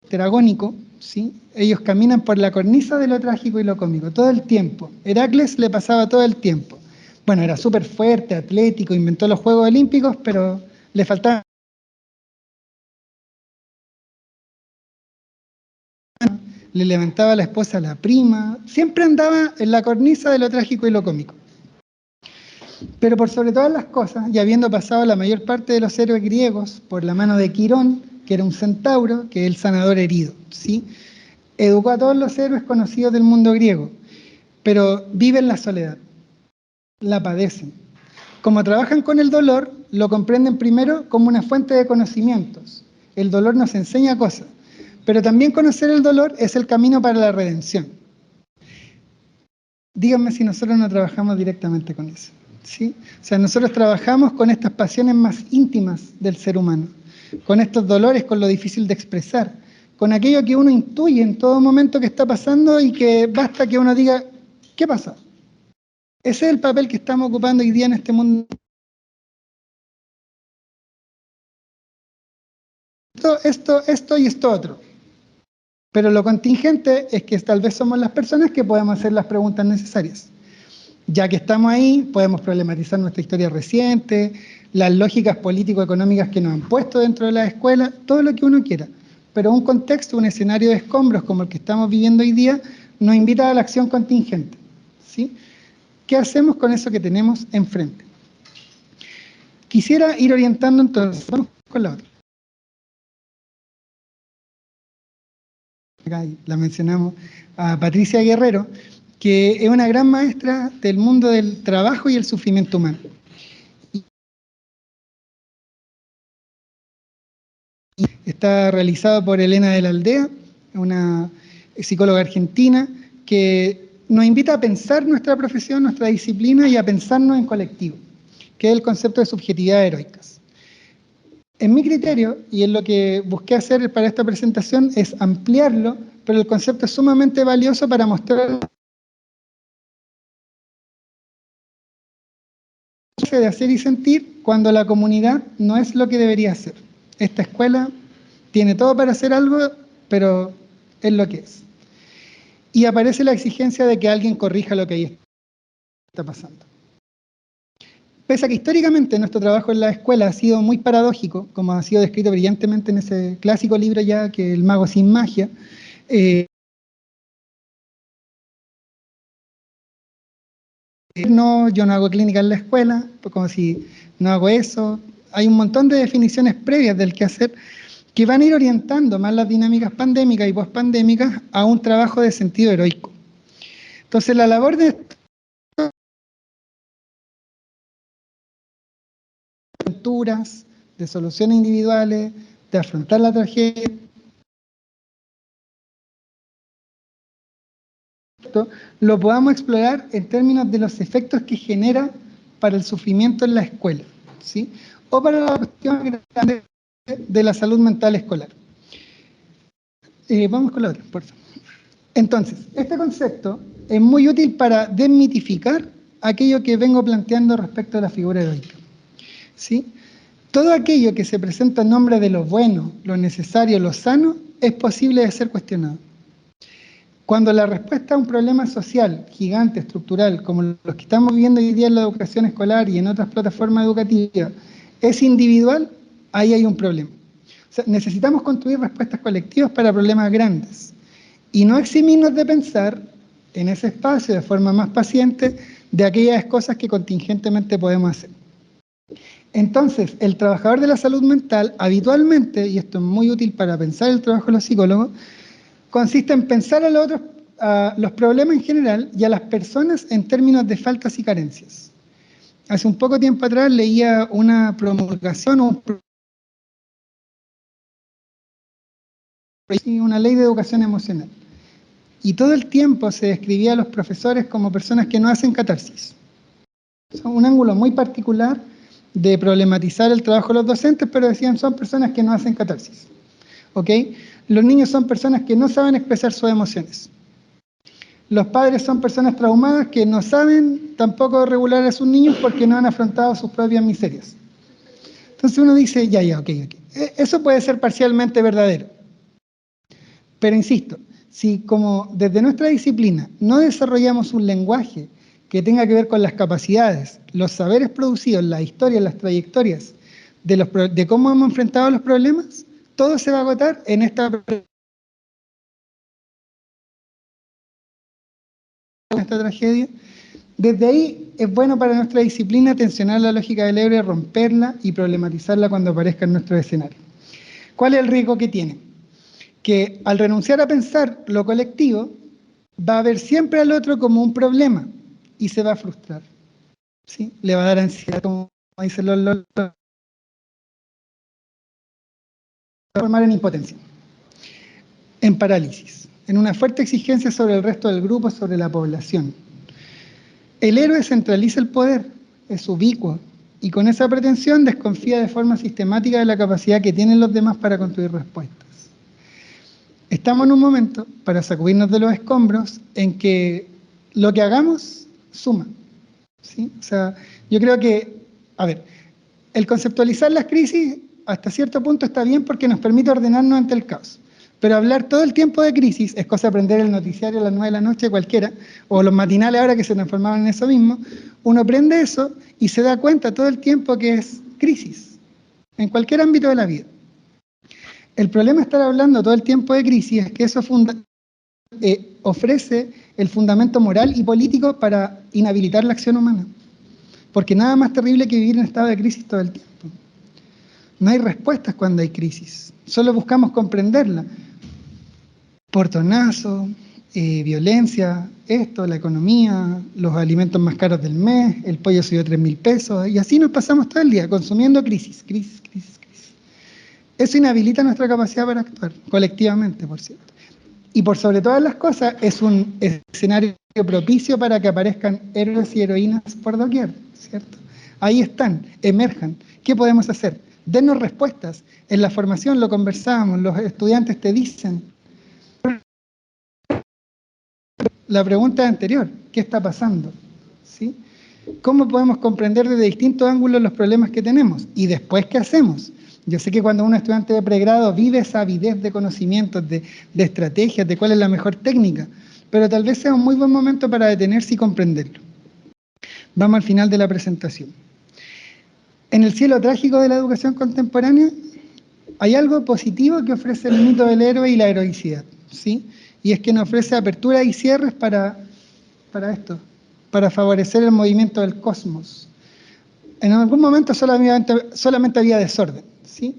Tetragónico, ¿sí? Ellos caminan por la cornisa de lo trágico y lo cómico, todo el tiempo. Heracles le pasaba todo el tiempo. Bueno, era súper fuerte, atlético, inventó los Juegos Olímpicos, pero le faltaba, le levantaba a la esposa a la prima, siempre andaba en la cornisa de lo trágico y lo cómico. Pero por sobre todas las cosas, y habiendo pasado la mayor parte de los héroes griegos por la mano de Quirón, que era un centauro, que es el sanador herido, ¿sí? Educó a todos los héroes conocidos del mundo griego, pero viven la soledad, la padecen. Como trabajan con el dolor, lo comprenden primero como una fuente de conocimientos. El dolor nos enseña cosas, pero también conocer el dolor es el camino para la redención. Díganme si nosotros no trabajamos directamente con eso, ¿sí? O sea, nosotros trabajamos con estas pasiones más íntimas del ser humano, con estos dolores, con lo difícil de expresar, con aquello que uno intuye en todo momento que está pasando y que basta que uno diga, ¿qué pasa? Ese es el papel que estamos ocupando hoy día en este mundo. Esto y esto otro. Pero lo contingente es que tal vez somos las personas que podemos hacer las preguntas necesarias. Ya que estamos ahí, podemos problematizar nuestra historia reciente, las lógicas político-económicas que nos han puesto dentro de la escuela, todo lo que uno quiera. Pero un contexto, un escenario de escombros como el que estamos viviendo hoy día, nos invita a la acción contingente, ¿sí? ¿Qué hacemos con eso que tenemos enfrente? Quisiera ir orientando entonces, vamos con la otra. Acá la mencionamos a Patricia Guerrero, que es una gran maestra del mundo del trabajo y el sufrimiento humano. Está realizado por Elena de la Aldea, una psicóloga argentina, que nos invita a pensar nuestra profesión, nuestra disciplina y a pensarnos en colectivo, que es el concepto de subjetividades heroicas. En mi criterio, y es lo que busqué hacer para esta presentación, es ampliarlo, pero el concepto es sumamente valioso para mostrar de hacer y sentir cuando la comunidad no es lo que debería ser. Esta escuela tiene todo para hacer algo, pero es lo que es. Y aparece la exigencia de que alguien corrija lo que ahí está pasando. Pese a que históricamente nuestro trabajo en la escuela ha sido muy paradójico, como ha sido descrito brillantemente en ese clásico libro ya, que es El mago sin magia, no, yo no hago clínica en la escuela, como si no hago eso. Hay un montón de definiciones previas del qué hacer que van a ir orientando más las dinámicas pandémicas y pospandémicas a un trabajo de sentido heroico. Entonces, la labor de aventuras, de soluciones individuales, de afrontar la tragedia, lo podamos explorar en términos de los efectos que genera para el sufrimiento en la escuela, ¿sí? O para la cuestión grande de la salud mental escolar. Vamos con la otra, por favor. Entonces, este concepto es muy útil para desmitificar aquello que vengo planteando respecto a la figura heroica, ¿sí? Todo aquello que se presenta en nombre de lo bueno, lo necesario, lo sano, es posible de ser cuestionado. Cuando la respuesta a un problema social gigante, estructural, como los que estamos viviendo hoy día en la educación escolar y en otras plataformas educativas, es individual, ahí hay un problema. O sea, necesitamos construir respuestas colectivas para problemas grandes y no eximirnos de pensar en ese espacio de forma más paciente de aquellas cosas que contingentemente podemos hacer. Entonces, el trabajador de la salud mental habitualmente, y esto es muy útil para pensar el trabajo de los psicólogos, consiste en pensar a los problemas en general y a las personas en términos de faltas y carencias. Hace un poco tiempo atrás leía una promulgación o una ley de educación emocional. Y todo el tiempo se describía a los profesores como personas que no hacen catarsis. Es un ángulo muy particular de problematizar el trabajo de los docentes, pero decían son personas que no hacen catarsis. ¿Ok? Los niños son personas que no saben expresar sus emociones. Los padres son personas traumadas que no saben tampoco regular a sus niños porque no han afrontado sus propias miserias. Entonces uno dice, ok. Eso puede ser parcialmente verdadero. Pero insisto, si como desde nuestra disciplina no desarrollamos un lenguaje que tenga que ver con las capacidades, los saberes producidos, las historias, las trayectorias de cómo hemos enfrentado los problemas, todo se va a agotar en esta tragedia. Desde ahí es bueno para nuestra disciplina tensionar la lógica del héroe, romperla y problematizarla cuando aparezca en nuestro escenario. ¿Cuál es el riesgo que tiene? Que al renunciar a pensar lo colectivo, va a ver siempre al otro como un problema y se va a frustrar, ¿sí? Le va a dar ansiedad, como dicen los va a formar en impotencia, en parálisis, en una fuerte exigencia sobre el resto del grupo, sobre la población. El héroe centraliza el poder, es ubicuo, y con esa pretensión desconfía de forma sistemática de la capacidad que tienen los demás para construir respuestas. Estamos en un momento para sacudirnos de los escombros en que lo que hagamos suma, ¿sí? O sea, yo creo que, el conceptualizar las crisis hasta cierto punto está bien porque nos permite ordenarnos ante el caos. Pero hablar todo el tiempo de crisis, es cosa de prender el noticiario a las 9 de la noche cualquiera, o los matinales ahora que se transformaban en eso mismo, uno prende eso y se da cuenta todo el tiempo que es crisis, en cualquier ámbito de la vida. El problema de estar hablando todo el tiempo de crisis es que eso ofrece el fundamento moral y político para inhabilitar la acción humana. Porque nada más terrible que vivir en estado de crisis todo el tiempo. No hay respuestas cuando hay crisis, solo buscamos comprenderla. Portonazo, violencia, la economía, los alimentos más caros del mes, el pollo subió 3.000 pesos, y así nos pasamos todo el día consumiendo crisis. Eso inhabilita nuestra capacidad para actuar, colectivamente, por cierto. Y por sobre todas las cosas, es un escenario propicio para que aparezcan héroes y heroínas por doquier, ¿cierto? Ahí están, emerjan. ¿Qué podemos hacer? Dennos respuestas. En la formación lo conversábamos, los estudiantes te dicen. La pregunta anterior, ¿qué está pasando? ¿Sí? ¿Cómo podemos comprender desde distintos ángulos los problemas que tenemos? Y después, ¿qué hacemos? Yo sé que cuando un estudiante de pregrado vive esa avidez de conocimientos, de estrategias, de cuál es la mejor técnica, pero tal vez sea un muy buen momento para detenerse y comprenderlo. Vamos al final de la presentación. En el cielo trágico de la educación contemporánea, hay algo positivo que ofrece el mito del héroe y la heroicidad, ¿sí? Y es que nos ofrece aperturas y cierres para esto, para favorecer el movimiento del cosmos. En algún momento solamente había desorden, ¿sí?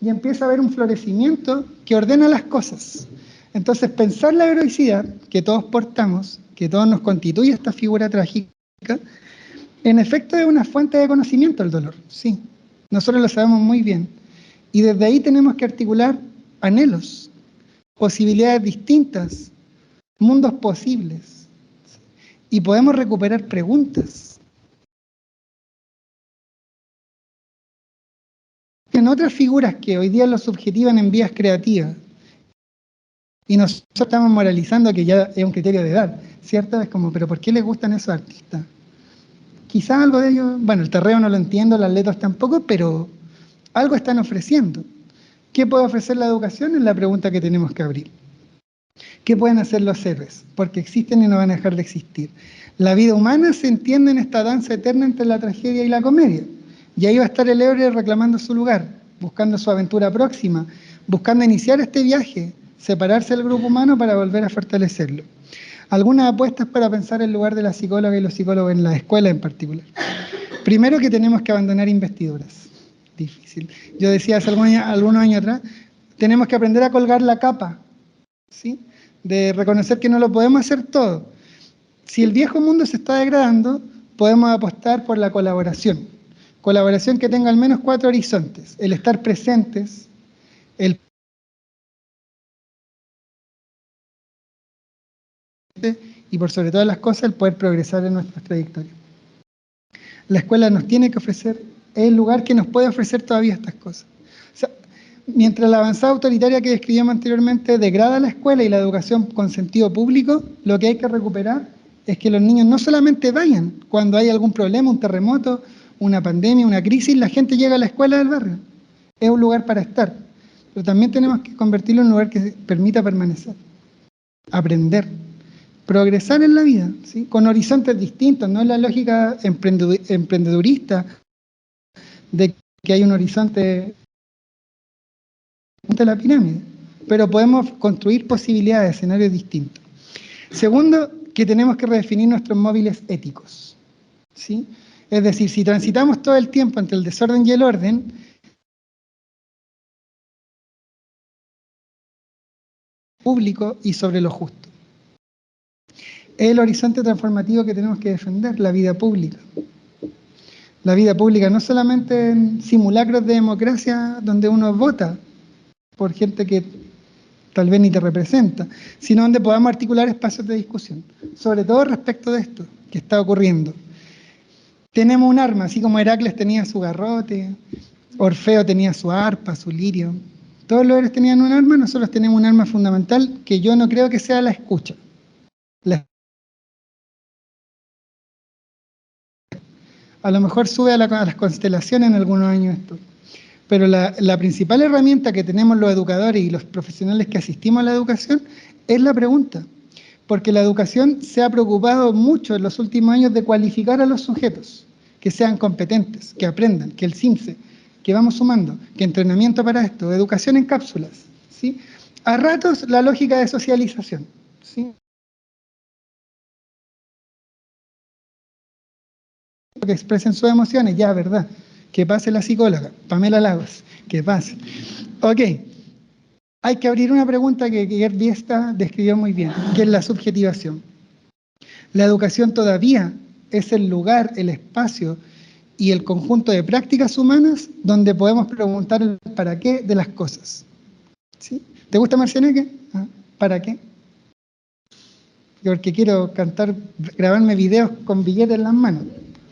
Y empieza a haber un florecimiento que ordena las cosas. Entonces, pensar la heroicidad que todos portamos, que todos nos constituye esta figura trágica, en efecto es una fuente de conocimiento el dolor, sí. Nosotros lo sabemos muy bien. Y desde ahí tenemos que articular anhelos, posibilidades distintas, mundos posibles. Y podemos recuperar preguntas. otras figuras que hoy día lo subjetivan en vías creativas, y nosotros estamos moralizando que ya es un criterio de edad, ¿cierto? Es como, pero ¿por qué les gustan esos artistas? Quizás algo de ellos, bueno, el terreo no lo entiendo, las letras tampoco, pero algo están ofreciendo. ¿Qué puede ofrecer la educación? Es la pregunta que tenemos que abrir. ¿Qué pueden hacer los héroes? Porque existen y no van a dejar de existir. La vida humana se entiende en esta danza eterna entre la tragedia y la comedia. Y ahí va a estar el héroe reclamando su lugar, buscando su aventura próxima, buscando iniciar este viaje, separarse del grupo humano para volver a fortalecerlo. Algunas apuestas para pensar el lugar de la psicóloga y los psicólogos en la escuela en particular. Primero, que tenemos que abandonar investiduras. Difícil. Yo decía hace algunos años atrás, tenemos que aprender a colgar la capa, ¿sí? De reconocer que no lo podemos hacer todo. Si el viejo mundo se está degradando, podemos apostar por la colaboración. Colaboración que tenga al menos 4 horizontes. El estar presentes, el y por sobre todas las cosas, el poder progresar en nuestras trayectorias. La escuela nos tiene que ofrecer, es el lugar que nos puede ofrecer todavía estas cosas. O sea, mientras la avanzada autoritaria que describíamos anteriormente degrada la escuela y la educación con sentido público, lo que hay que recuperar es que los niños no solamente vayan cuando hay algún problema, un terremoto, una pandemia, una crisis, la gente llega a la escuela del barrio. Es un lugar para estar, pero también tenemos que convertirlo en un lugar que permita permanecer, aprender, progresar en la vida, ¿sí? Con horizontes distintos, no es la lógica emprendedurista de que hay un horizonte de la pirámide, pero podemos construir posibilidades, escenarios distintos. Segundo, que tenemos que redefinir nuestros móviles éticos, ¿sí? Es decir, si transitamos todo el tiempo entre el desorden y el orden, público y sobre lo justo. Es el horizonte transformativo que tenemos que defender, la vida pública. La vida pública no solamente en simulacros de democracia donde uno vota por gente que tal vez ni te representa, sino donde podamos articular espacios de discusión, sobre todo respecto de esto que está ocurriendo. Tenemos un arma, así como Heracles tenía su garrote, Orfeo tenía su arpa, su lirio, todos los héroes tenían un arma, nosotros tenemos un arma fundamental que yo no creo que sea la escucha. A lo mejor sube a las constelaciones en algunos años esto, pero la principal herramienta que tenemos los educadores y los profesionales que asistimos a la educación es la pregunta, porque la educación se ha preocupado mucho en los últimos años de cualificar a los sujetos, que sean competentes, que aprendan, que el CIMSE, que vamos sumando, que entrenamiento para esto, educación en cápsulas, ¿sí? A ratos la lógica de socialización, ¿sí? Que expresen sus emociones, ya, ¿verdad? Que pase la psicóloga, Pamela Lagos, que pase. Ok, hay que abrir una pregunta que Gerd Biesta describió muy bien, que es la subjetivación. La educación todavía es el lugar, el espacio y el conjunto de prácticas humanas donde podemos preguntar el para qué de las cosas. ¿Sí? ¿Te gusta Marcianeque? ¿Para qué? Porque quiero cantar, grabarme videos con billetes en las manos.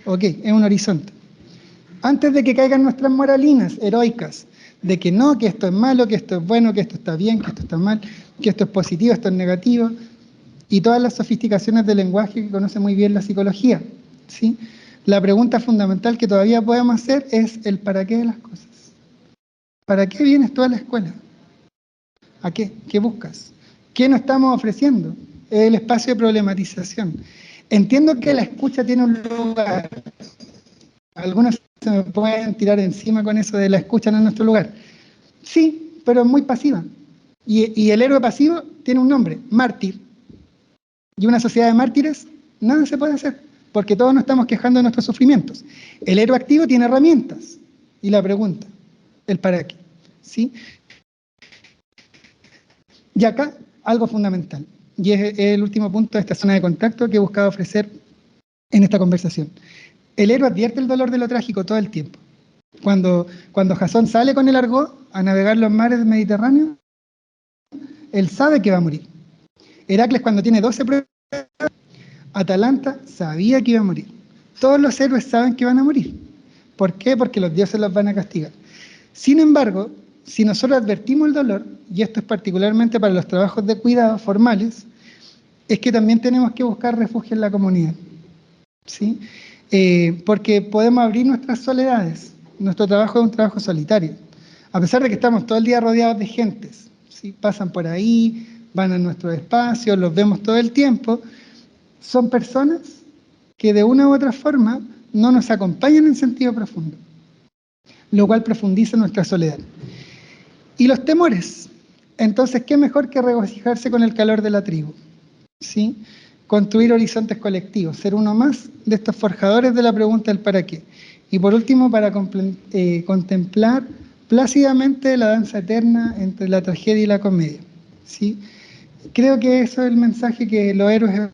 Ok, es un horizonte. Antes de que caigan nuestras moralinas heroicas, de que no, que esto es malo, que esto es bueno, que esto está bien, que esto está mal, que esto es positivo, esto es negativo, y todas las sofisticaciones del lenguaje que conoce muy bien la psicología, ¿sí? La pregunta fundamental que todavía podemos hacer es el para qué de las cosas. ¿Para qué vienes tú a la escuela? ¿A qué? ¿Qué buscas? ¿Qué nos estamos ofreciendo? El espacio de problematización. Entiendo que la escucha tiene un lugar. Algunos se me pueden tirar encima con eso de la escucha no es nuestro lugar. Sí, pero es muy pasiva. Y el héroe pasivo tiene un nombre, mártir. Y una sociedad de mártires, nada se puede hacer, porque todos nos estamos quejando de nuestros sufrimientos. El héroe activo tiene herramientas. Y la pregunta, el para qué. ¿Sí? Y acá, algo fundamental. Y es el último punto de esta zona de contacto que he buscado ofrecer en esta conversación. El héroe advierte el dolor de lo trágico todo el tiempo. Cuando Jasón sale con el Argó a navegar los mares del Mediterráneo, él sabe que va a morir. Heracles, cuando tiene 12 pruebas, Atalanta sabía que iba a morir. Todos los héroes saben que van a morir. ¿Por qué? Porque los dioses los van a castigar. Sin embargo, si nosotros advertimos el dolor, y esto es particularmente para los trabajos de cuidado formales, es que también tenemos que buscar refugio en la comunidad, ¿sí? Porque podemos abrir nuestras soledades. Nuestro trabajo es un trabajo solitario. A pesar de que estamos todo el día rodeados de gentes, ¿sí? Pasan por ahí, van a nuestros espacios, los vemos todo el tiempo. Son personas que de una u otra forma no nos acompañan en sentido profundo, lo cual profundiza nuestra soledad. Y los temores. Entonces, ¿qué mejor que regocijarse con el calor de la tribu? ¿Sí? Construir horizontes colectivos, ser uno más de estos forjadores de la pregunta del para qué. Y por último, para contemplar plácidamente la danza eterna entre la tragedia y la comedia, ¿sí? Creo que eso es el mensaje que los héroes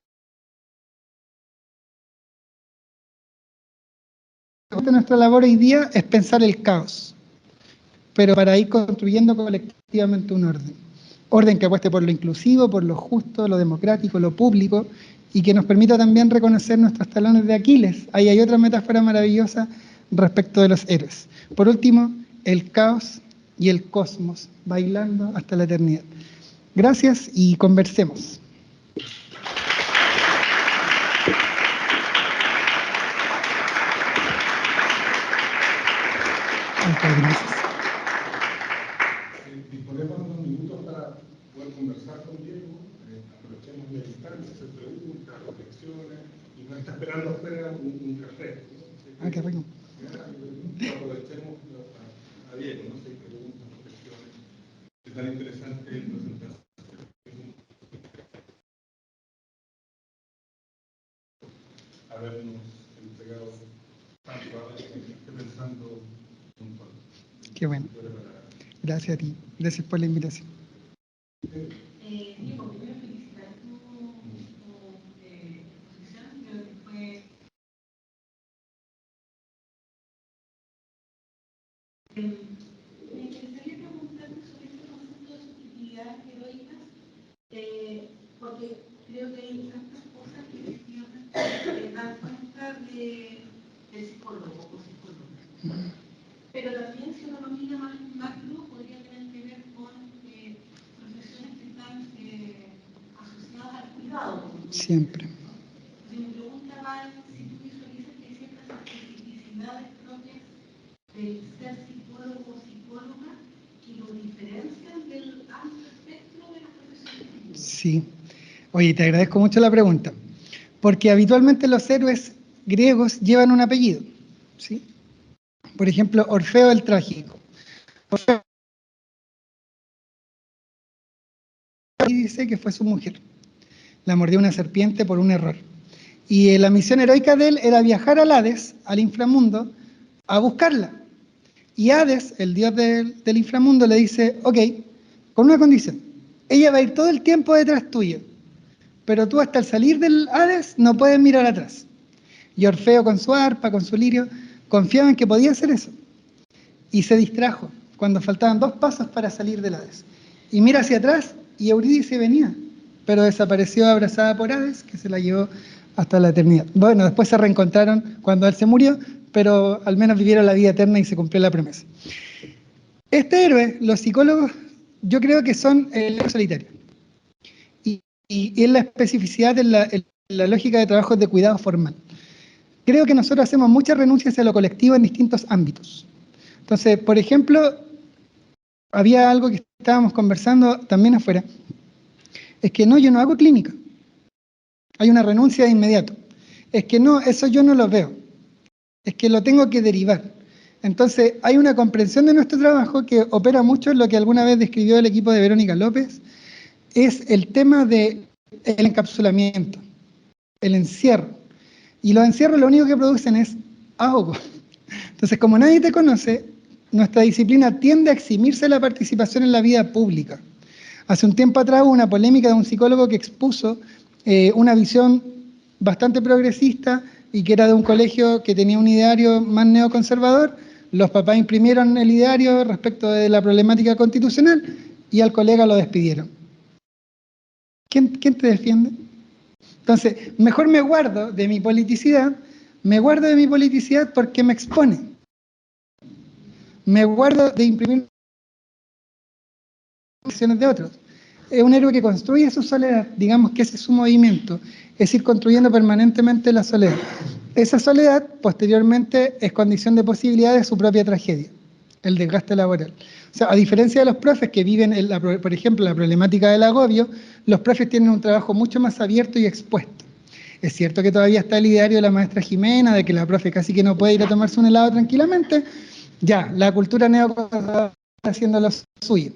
de nuestra labor hoy día es pensar el caos, pero para ir construyendo colectivamente un orden. Orden que apueste por lo inclusivo, por lo justo, lo democrático, lo público, y que nos permita también reconocer nuestros talones de Aquiles. Ahí hay otra metáfora maravillosa respecto de los héroes. Por último, el caos y el cosmos, bailando hasta la eternidad. Gracias y conversemos. Muchas gracias. Disponemos unos minutos para poder conversar con Diego. Aprovechemos la distancia, hacer preguntas, reflexiones, y no está esperando afuera un café, ¿no? Qué rico. Aprovechemos a Diego, no sé, preguntas, reflexiones. Es tan interesante el presentación. Habernos entregado tanto a ver que esté pensando junto a nosotros. Qué bueno. Gracias a ti. Gracias por la invitación. Diego, primero felicitar tu exposición. Creo que fue... Me interesaría preguntarte sobre este concepto de subjetividades heroicas, porque creo que hay tantas cosas que efectivamente dan cuenta del psicólogo o psicóloga. Pero también, si uno lo mira más macro, podría tener que ver con profesiones que están asociadas al cuidado. Siempre. Mi pregunta va en si tú visualizas que hay ciertas especificidades propias del ser psicólogo o psicóloga que lo diferencian del amplio espectro de las profesiones. Sí. Oye, te agradezco mucho la pregunta, porque habitualmente los héroes griegos llevan un apellido, ¿sí? Por ejemplo, Orfeo el Trágico. Orfeo dice que fue su mujer. La mordió una serpiente por un error. Y la misión heroica de él era viajar al Hades, al inframundo, a buscarla. Y Hades, el dios del inframundo, le dice, ok, con una condición. Ella va a ir todo el tiempo detrás tuyo, pero tú hasta el salir del Hades no puedes mirar atrás. Y Orfeo con su arpa, con su lirio, confiaba en que podía hacer eso. Y se distrajo cuando faltaban 2 pasos para salir del Hades. Y mira hacia atrás y Eurídice venía, pero desapareció abrazada por Hades, que se la llevó hasta la eternidad. Bueno, después se reencontraron cuando él se murió, pero al menos vivieron la vida eterna y se cumplió la promesa. Este héroe, los psicólogos, yo creo que son el héroe solitario. Y es la especificidad en la lógica de trabajos de cuidado formal. Creo que nosotros hacemos muchas renuncias a lo colectivo en distintos ámbitos. Entonces, por ejemplo, había algo que estábamos conversando también afuera, es que no, yo no hago clínica. Hay una renuncia de inmediato. Es que no, eso yo no lo veo. Es que lo tengo que derivar. Entonces, hay una comprensión de nuestro trabajo que opera mucho en lo que alguna vez describió el equipo de Verónica López, es el tema del encapsulamiento, el encierro. Y los encierros lo único que producen es ahogo. Entonces, como nadie te conoce, nuestra disciplina tiende a eximirse de la participación en la vida pública. Hace un tiempo atrás hubo una polémica de un psicólogo que expuso una visión bastante progresista y que era de un colegio que tenía un ideario más neoconservador. Los papás imprimieron el ideario respecto de la problemática constitucional y al colega lo despidieron. ¿Quién te defiende? Entonces, mejor me guardo de mi politicidad porque me expone. me guardo de imprimir acciones de otros. Es un héroe que construye su soledad, digamos que ese es su movimiento, es ir construyendo permanentemente la soledad. Esa soledad, posteriormente, es condición de posibilidad de su propia tragedia, el desgaste laboral. O sea, a diferencia de los profes que viven, por ejemplo, la problemática del agobio, los profes tienen un trabajo mucho más abierto y expuesto. Es cierto que todavía está el ideario de la maestra Jimena, de que la profe casi que no puede ir a tomarse un helado tranquilamente. Ya, la cultura neoconservadora está haciendo lo suyo.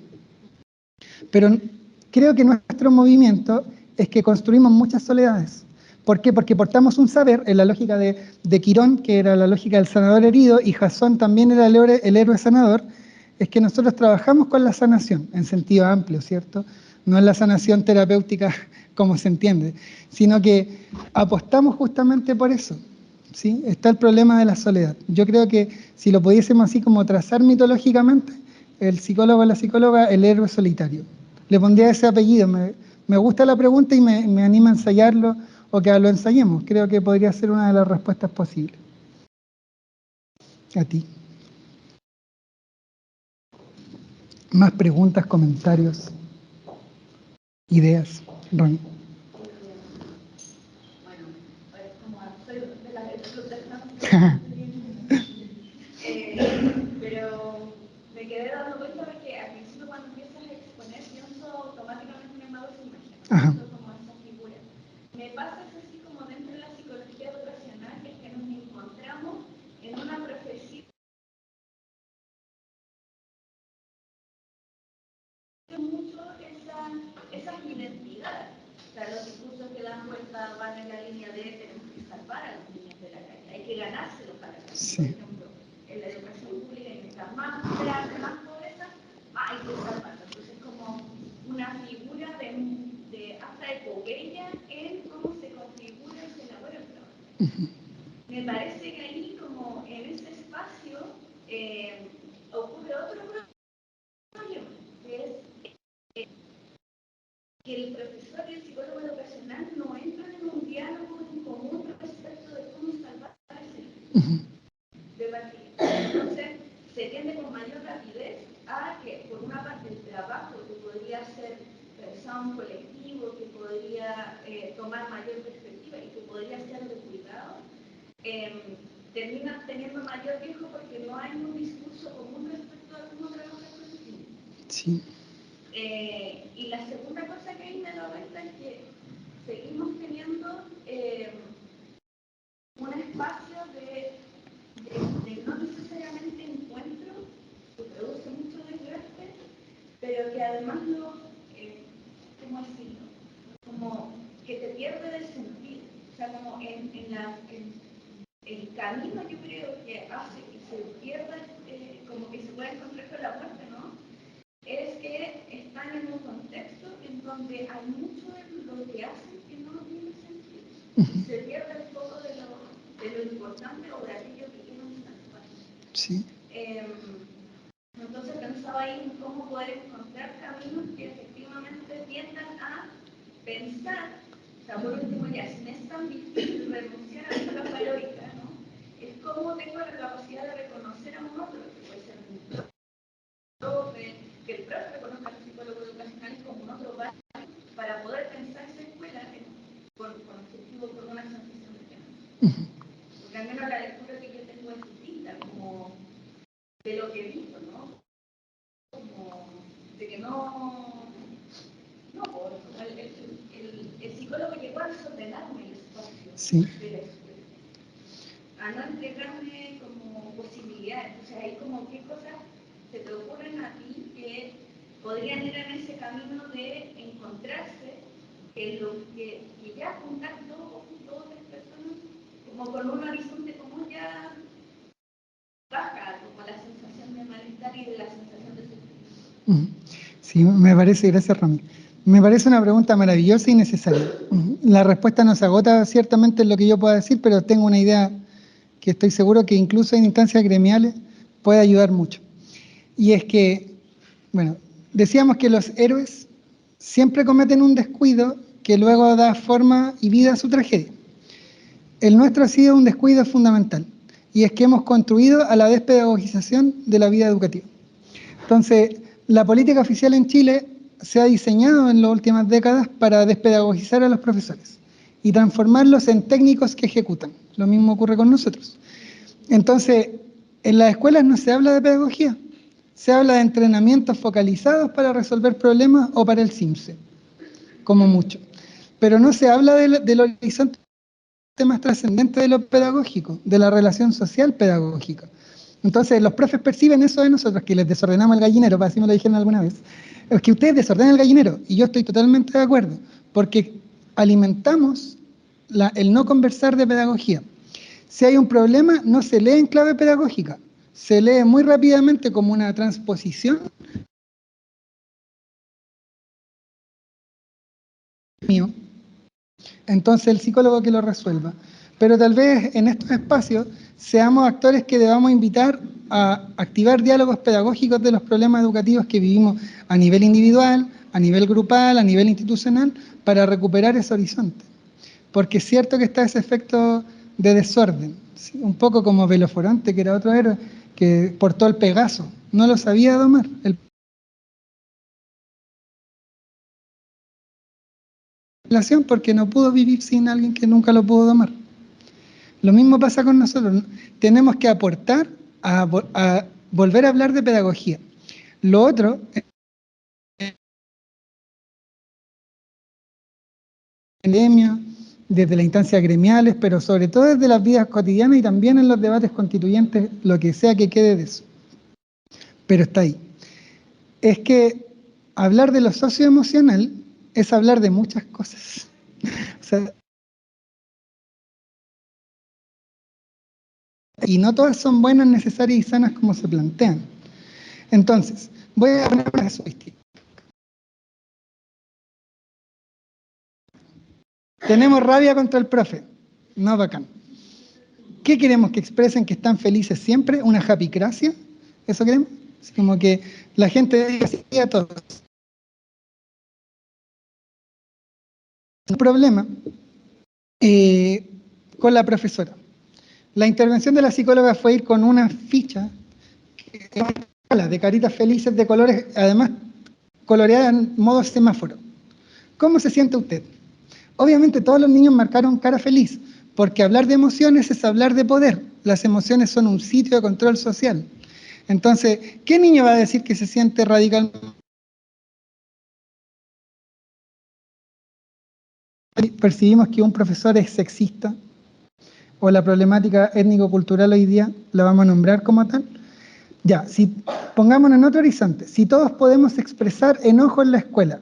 Pero creo que nuestro movimiento es que construimos muchas soledades. ¿Por qué? Porque portamos un saber, en la lógica de Quirón, que era la lógica del sanador herido, y Jasón también era el héroe sanador, es que nosotros trabajamos con la sanación, en sentido amplio, ¿cierto? No es la sanación terapéutica como se entiende, sino que apostamos justamente por eso, ¿sí? Está el problema de la soledad. Yo creo que si lo pudiésemos así como trazar mitológicamente, el psicólogo o la psicóloga, el héroe solitario. Le pondría ese apellido. Me gusta la pregunta y me anima a ensayarlo o que lo ensayemos. Creo que podría ser una de las respuestas posibles. A ti. Más preguntas, comentarios, ideas. Ronnie. Bueno, pues como soy de la fruta, pero me quedé dando cuenta porque al principio cuando empiezas a exponer pienso automáticamente en Mauro Imagen, pienso como esa figura. Me pasa así como dentro de la psicología educacional, es que nos encontramos en una profesión mucho esas identidades. O sea, los discursos que dan vuelta van en la línea de tenemos que salvar a los niños de la calle, hay que ganárselo para la calle. Sí. Por ejemplo, en la educación pública, y mientras más grande, más pobreza, más hay que salvarlo. Entonces, como una figura de hasta epopeya en cómo se configura y se elabora el trabajo. Me parece que ahí, como en ese espacio, ocurre otro problema, que es que el profesor y el psicólogo educacional no entran en un diálogo en común respecto de cómo salvar ese de partida. Entonces, se tiende con mayor rapidez a que, por una parte, el trabajo que podría ser pensado un colectivo, que podría tomar mayor perspectiva y que podría ser de cuidado, termina teniendo mayor riesgo porque no hay un discurso común respecto a cómo trabajar con el niño. Sí. Y la segunda cosa que ahí me da cuenta es que seguimos teniendo un espacio de no necesariamente encuentro, que produce mucho desgaste, pero que además lo, ¿cómo decirlo? Como que te pierde del sentido. O sea, como en el camino yo creo que hace que se pierda, como que se pueda encontrar con la muerte, ¿no? Es que están en un contexto en donde hay mucho de lo que hacen que no tiene sentido. Y se pierde el foco de lo importante o de aquello que quieren salvar. Sí. Entonces pensaba ahí en cómo poder encontrar caminos que efectivamente tiendan a pensar, o sea, por último ya, si me es tan difícil renunciar a mi capa heroica, ¿no? Es cómo tengo la capacidad de reconocer a un otro, que puede ser un profe, que el profe reconozca al psicólogo educacional como un otro para poder pensar esa escuela con objetivo, con una sensación de tema. Porque al menos la lectura que yo tengo es distinta, como de lo que he visto, ¿no? Como de que no, el psicólogo llegó a desordenarme el espacio Sí. de la escuela, a no entregarme como posibilidades. O sea, hay como qué cosas se te ocurren a ti que podrían ir en ese camino de encontrarse, que ya juntar dos personas como con un horizonte común ya baja como la sensación de malestar y de la sensación de sufrimiento. Sí, me parece, gracias Rami. Me parece una pregunta maravillosa y necesaria. La respuesta no se agota ciertamente en lo que yo pueda decir, pero tengo una idea que estoy seguro que incluso en instancias gremiales puede ayudar mucho. Y es que, bueno, decíamos que los héroes siempre cometen un descuido que luego da forma y vida a su tragedia. El nuestro ha sido un descuido fundamental. y es que hemos construido a la despedagogización de la vida educativa. Entonces, la política oficial en Chile se ha diseñado en las últimas décadas para despedagogizar a los profesores y transformarlos en técnicos que ejecutan. Lo mismo ocurre con nosotros. Entonces, en las escuelas no se habla de pedagogía, se habla de entrenamientos focalizados para resolver problemas o para el CIMSE, como mucho. Pero no se habla del horizonte más trascendente de lo pedagógico, de la relación social pedagógica. Entonces, los profes perciben eso de nosotros, que les desordenamos el gallinero, para así me lo dijeron alguna vez. Es que ustedes desordenan el gallinero, y yo estoy totalmente de acuerdo, porque alimentamos el no conversar de pedagogía. Si hay un problema, no se lee en clave pedagógica, se lee muy rápidamente como una transposición mío. Entonces el psicólogo que lo resuelva. Pero tal vez en estos espacios seamos actores que debamos invitar a activar diálogos pedagógicos de los problemas educativos que vivimos a nivel individual, a nivel grupal, a nivel institucional, para recuperar ese horizonte. Porque es cierto que está ese efecto de desorden, ¿sí? Un poco como Beloforonte, que era otro héroe, que portó el Pegaso, no lo sabía domar. Porque no pudo vivir sin alguien que nunca lo pudo domar. Lo mismo pasa con nosotros, tenemos que aportar a volver a hablar de pedagogía. Lo otro, desde las instancias gremiales, pero sobre todo desde las vidas cotidianas y también en los debates constituyentes, lo que sea que quede de eso. Pero está ahí. Es que hablar de lo socioemocional es hablar de muchas cosas. O sea, y no todas son buenas, necesarias y sanas como se plantean. Entonces, voy a poner una casuística. Tenemos rabia contra el profe. No, bacán. ¿Qué queremos que expresen? ¿Que están felices siempre? ¿Una japicracia? ¿Eso queremos? Así como que la gente diga sí a todos. Un problema con la profesora. La intervención de la psicóloga fue ir con una ficha de caritas felices de colores, además coloreada en modo semáforo. ¿Cómo se siente usted? Obviamente todos los niños marcaron cara feliz, porque hablar de emociones es hablar de poder. Las emociones son un sitio de control social. Entonces, ¿qué niño va a decir que se siente radicalmente? Percibimos que un profesor es sexista, o la problemática étnico-cultural hoy día la vamos a nombrar como tal. Ya, pongámonos en otro horizonte. Si todos podemos expresar enojo en la escuela,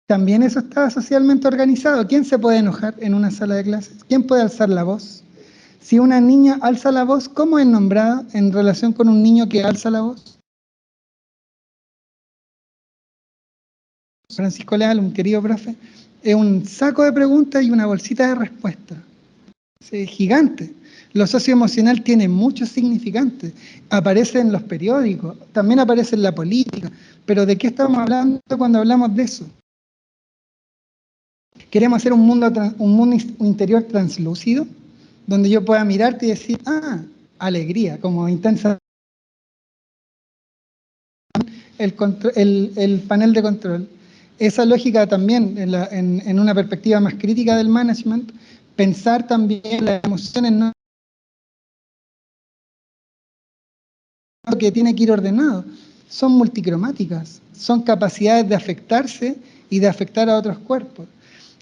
también eso está socialmente organizado. ¿Quién se puede enojar en una sala de clases? ¿Quién puede alzar la voz? Si una niña alza la voz, ¿cómo es nombrada en relación con un niño que alza la voz? Francisco Leal, un querido profe, es un saco de preguntas y una bolsita de respuestas. Es gigante. Lo socioemocional tiene muchos significantes. Aparece en los periódicos, también aparece en la política. Pero ¿de qué estamos hablando cuando hablamos de eso? ¿Queremos hacer un mundo interior translúcido? Donde yo pueda mirarte y decir, alegría, como intensa. El panel de control. Esa lógica también, en una perspectiva más crítica del management, pensar también las emociones, no que tiene que ir ordenado, son multicromáticas, son capacidades de afectarse y de afectar a otros cuerpos.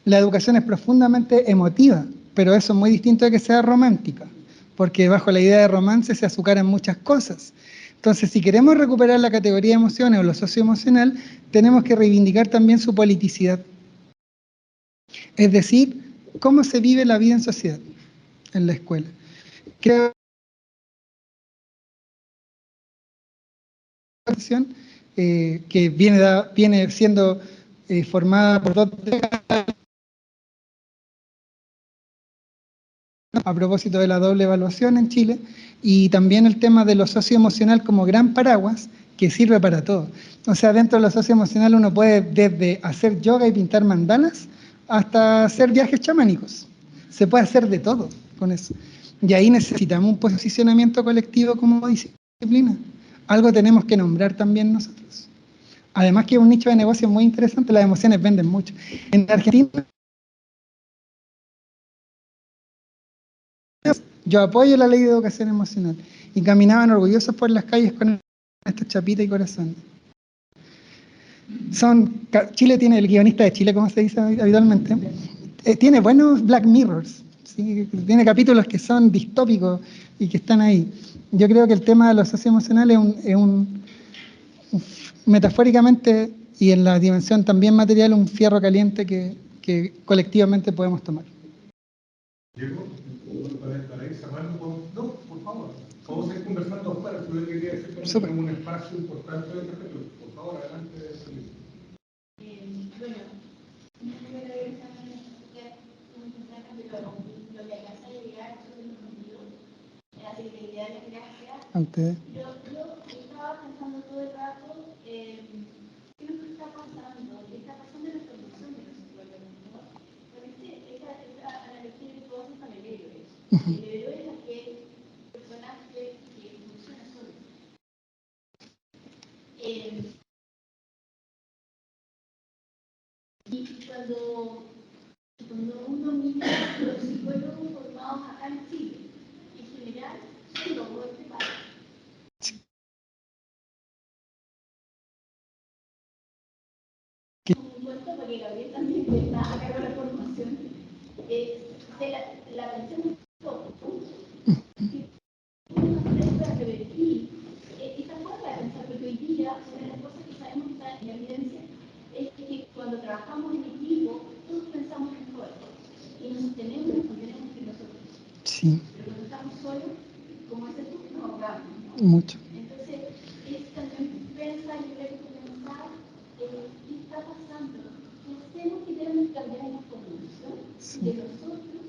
La educación es profundamente emotiva, pero eso es muy distinto de que sea romántica, porque bajo la idea de romance se azucaran muchas cosas. Entonces, si queremos recuperar la categoría de emociones o lo socioemocional, tenemos que reivindicar también su politicidad. Es decir, cómo se vive la vida en sociedad, en la escuela. Creo que viene siendo formada por 2 décadas a propósito de la doble evaluación en Chile, y también el tema de lo socioemocional como gran paraguas que sirve para todo. O sea, dentro de lo socioemocional uno puede desde hacer yoga y pintar mandalas hasta hacer viajes chamánicos. Se puede hacer de todo con eso. Y ahí necesitamos un posicionamiento colectivo como disciplina. Algo tenemos que nombrar también nosotros. Además que es un nicho de negocio muy interesante, las emociones venden mucho. En Argentina, yo apoyo la ley de educación emocional y caminaban orgullosos por las calles con esta chapita y corazón. Chile tiene, el guionista de Chile, como se dice habitualmente, tiene buenos Black Mirrors, ¿sí? Tiene capítulos que son distópicos y que están ahí. Yo creo que el tema de lo socioemocional es metafóricamente y en la dimensión también material, un fierro caliente que colectivamente podemos tomar. Diego, para ir cerrando, no, por favor, vamos a ir conversando afuera, pero yo quería decir que tenemos un espacio importante de capítulo. Por favor, adelante. Bueno, no me voy a regresar a lo que alcanza a llegar sobre los motivos, así que le doy las gracias. A ustedes. Yo estaba pensando todo el rato, ¿qué es lo que está pasando? ¿Qué está pasando en la formación de los psicólogos? Porque esta analogía que todos usan el héroe. El héroe es aquel personaje que funciona solo. Y cuando uno mira los psicólogos formados acá en Chile, en general, son locos de paz. Un cuento porque Gabriel también está a cargo de la formación. La pensé un poco. Para revertir esta forma de pensar, porque hoy día una de las cosas que sabemos que está en evidencia es que cuando trabajamos en equipo, todos pensamos mejor y nos sostenemos entre nosotros. Sí. Pero cuando estamos solos, como ese tú, nos ahogamos, ¿no? Mucho. Entonces, es también pensar, yo creo que pensar qué está pasando, qué hacemos que tenemos que cambiar en la formación de nosotros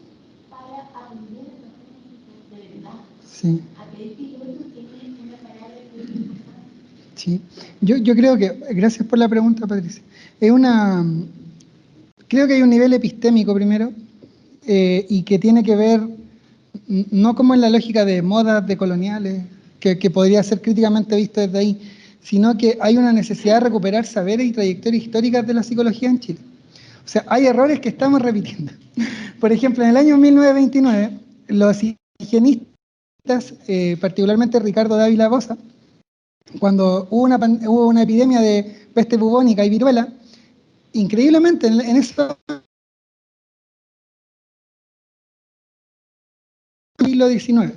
para aprender a trabajar en equipo de verdad. Sí. A creer que el otro tiene una palabra que es importante. Sí, yo creo que, gracias por la pregunta, Patricia, creo que hay un nivel epistémico primero, y que tiene que ver, no como en la lógica de modas decoloniales, que podría ser críticamente visto desde ahí, sino que hay una necesidad de recuperar saberes y trayectorias históricas de la psicología en Chile. O sea, hay errores que estamos repitiendo. Por ejemplo, en el año 1929, los higienistas, particularmente Ricardo Dávila Boza, cuando hubo una epidemia de peste bubónica y viruela, increíblemente en eso siglo XIX,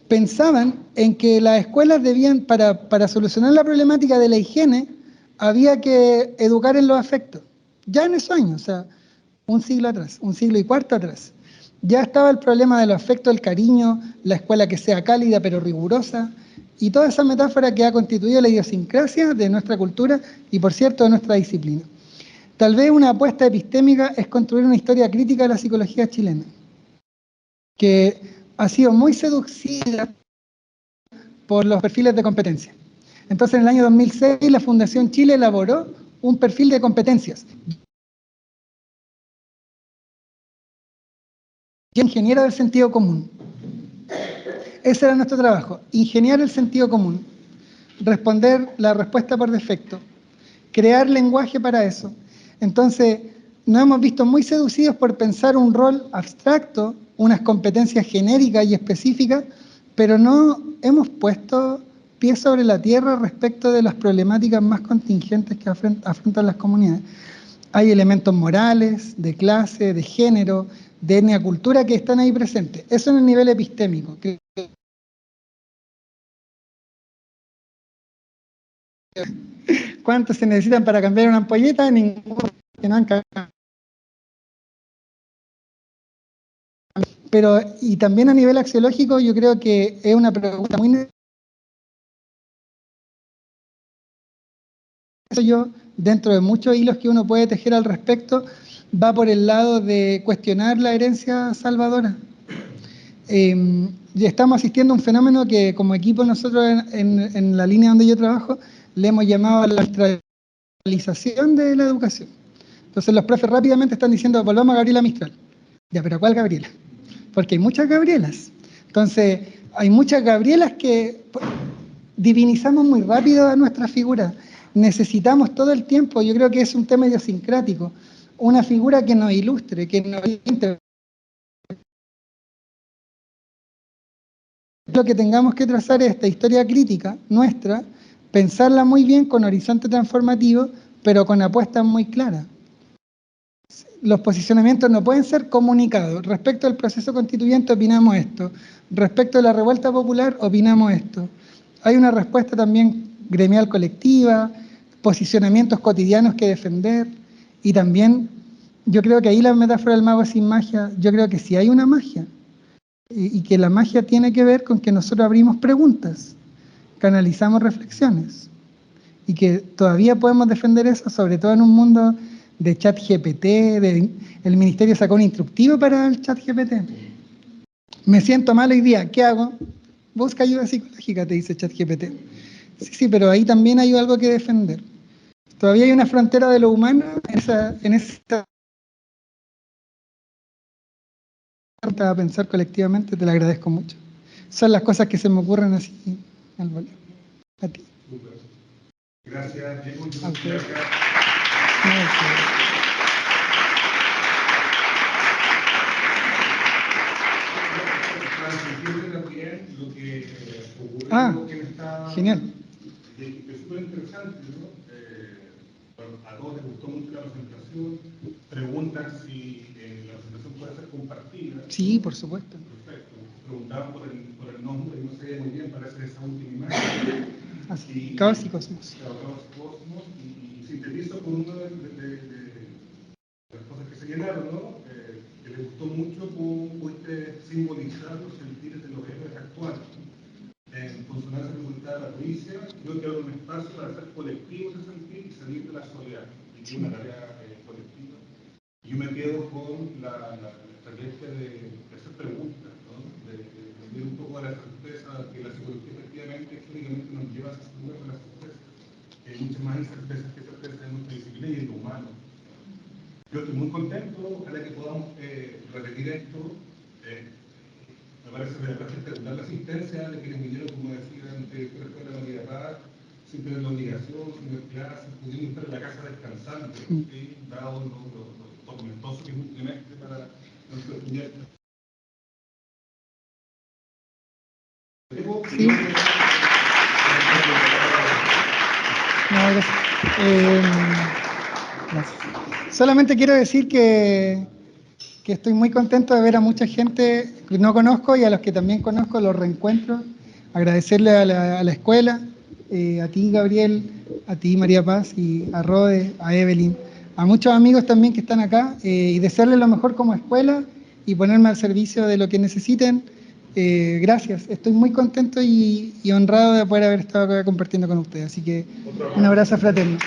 pensaban en que las escuelas debían, para solucionar la problemática de la higiene, había que educar en los afectos. Ya en esos años, o sea, un siglo atrás, un siglo y cuarto atrás, ya estaba el problema de los afectos, el cariño, la escuela que sea cálida pero rigurosa, y toda esa metáfora que ha constituido la idiosincrasia de nuestra cultura y, por cierto, de nuestra disciplina. Tal vez una apuesta epistémica es construir una historia crítica de la psicología chilena, que ha sido muy seducida por los perfiles de competencia. Entonces, en el año 2006, la Fundación Chile elaboró un perfil de competencias. Yo, ingeniero del sentido común. Ese era nuestro trabajo, ingeniar el sentido común, responder la respuesta por defecto, crear lenguaje para eso. Entonces, nos hemos visto muy seducidos por pensar un rol abstracto, unas competencias genéricas y específicas, pero no hemos puesto pie sobre la tierra respecto de las problemáticas más contingentes que afrontan las comunidades. Hay elementos morales, de clase, de género, de etnia, cultura que están ahí presentes. Eso en el nivel epistémico. ¿Cuántos se necesitan para cambiar una ampolleta? Ninguno, que no han cambiado. Pero, y también a nivel axiológico, yo creo que es una pregunta muy necesaria. Yo, dentro de muchos hilos que uno puede tejer al respecto, va por el lado de cuestionar la herencia salvadora. Estamos asistiendo a un fenómeno que como equipo nosotros en la línea donde yo trabajo le hemos llamado la mistralización de la educación. Entonces los profes rápidamente están diciendo, volvamos a Gabriela Mistral. Ya, pero ¿cuál Gabriela? Porque hay muchas Gabrielas. Entonces, hay muchas Gabrielas que divinizamos muy rápido a nuestra figura. Necesitamos todo el tiempo, yo creo que es un tema idiosincrático, una figura que nos ilustre, que nos oriente. Lo que tengamos que trazar es esta historia crítica nuestra, pensarla muy bien con horizonte transformativo, pero con apuestas muy claras. Los posicionamientos no pueden ser comunicados. Respecto al proceso constituyente opinamos esto. Respecto a la revuelta popular opinamos esto. Hay una respuesta también gremial colectiva, posicionamientos cotidianos que defender, y también yo creo que ahí la metáfora del mago sin magia, yo creo que sí hay una magia, y que la magia tiene que ver con que nosotros abrimos preguntas, canalizamos reflexiones, y que todavía podemos defender eso, sobre todo en un mundo de chat GPT, el ministerio sacó un instructivo para el chat GPT. Me siento mal hoy día, ¿qué hago? Busca ayuda psicológica, te dice chat GPT. Sí, pero ahí también hay algo que defender. Todavía hay una frontera de lo humano en esa a pensar colectivamente, te la agradezco mucho. Son las cosas que se me ocurren así al voleo. A ti. Super. Gracias, Diego. A usted. Transmitirle también lo que ocurrió que está... Genial. Es súper interesante, ¿no? A todos les gustó mucho la presentación. Preguntan si la presentación puede ser compartida. Sí, por supuesto. Perfecto. Preguntaban por el nombre, y no sé muy bien, parece esa última imagen. Así, Caos y Cosmos. Caos y Cosmos, y sintetizo con una de las cosas que señalaron, ¿no? Que les gustó mucho cómo pudiste simbolizar los sentires de los héroes actuales. En consonancia con la voluntad de la provincia, creo que hay un espacio para hacer colectivo ese sentir y salir de la soledad, y que es una tarea colectiva. Yo me quedo con la estrategia de hacer preguntas, ¿no? de ver un poco de la certeza que la psicología efectivamente históricamente nos lleva a ese lugar de la certeza. Hay muchas más incertezas que certezas en nuestra disciplina y en lo humano. Yo estoy muy contento, ojalá que podamos repetir esto. Me parece espectacular la asistencia de quienes vinieron, como decían, de la Escuela María Paz, sin tener la obligación, sin tener clases, pudiendo estar en la casa descansando, ¿sí? Dado lo tormentoso que es un trimestre para nuestros estudiantes. Sí. No, gracias. Solamente quiero decir que estoy muy contento de ver a mucha gente que no conozco y a los que también conozco los reencuentro. Agradecerle a la escuela, a ti Gabriel, a ti María Paz y a Rode, a Evelyn, a muchos amigos también que están acá, y desearles lo mejor como escuela y ponerme al servicio de lo que necesiten. Gracias, estoy muy contento y honrado de poder haber estado acá compartiendo con ustedes, así que un abrazo fraterno.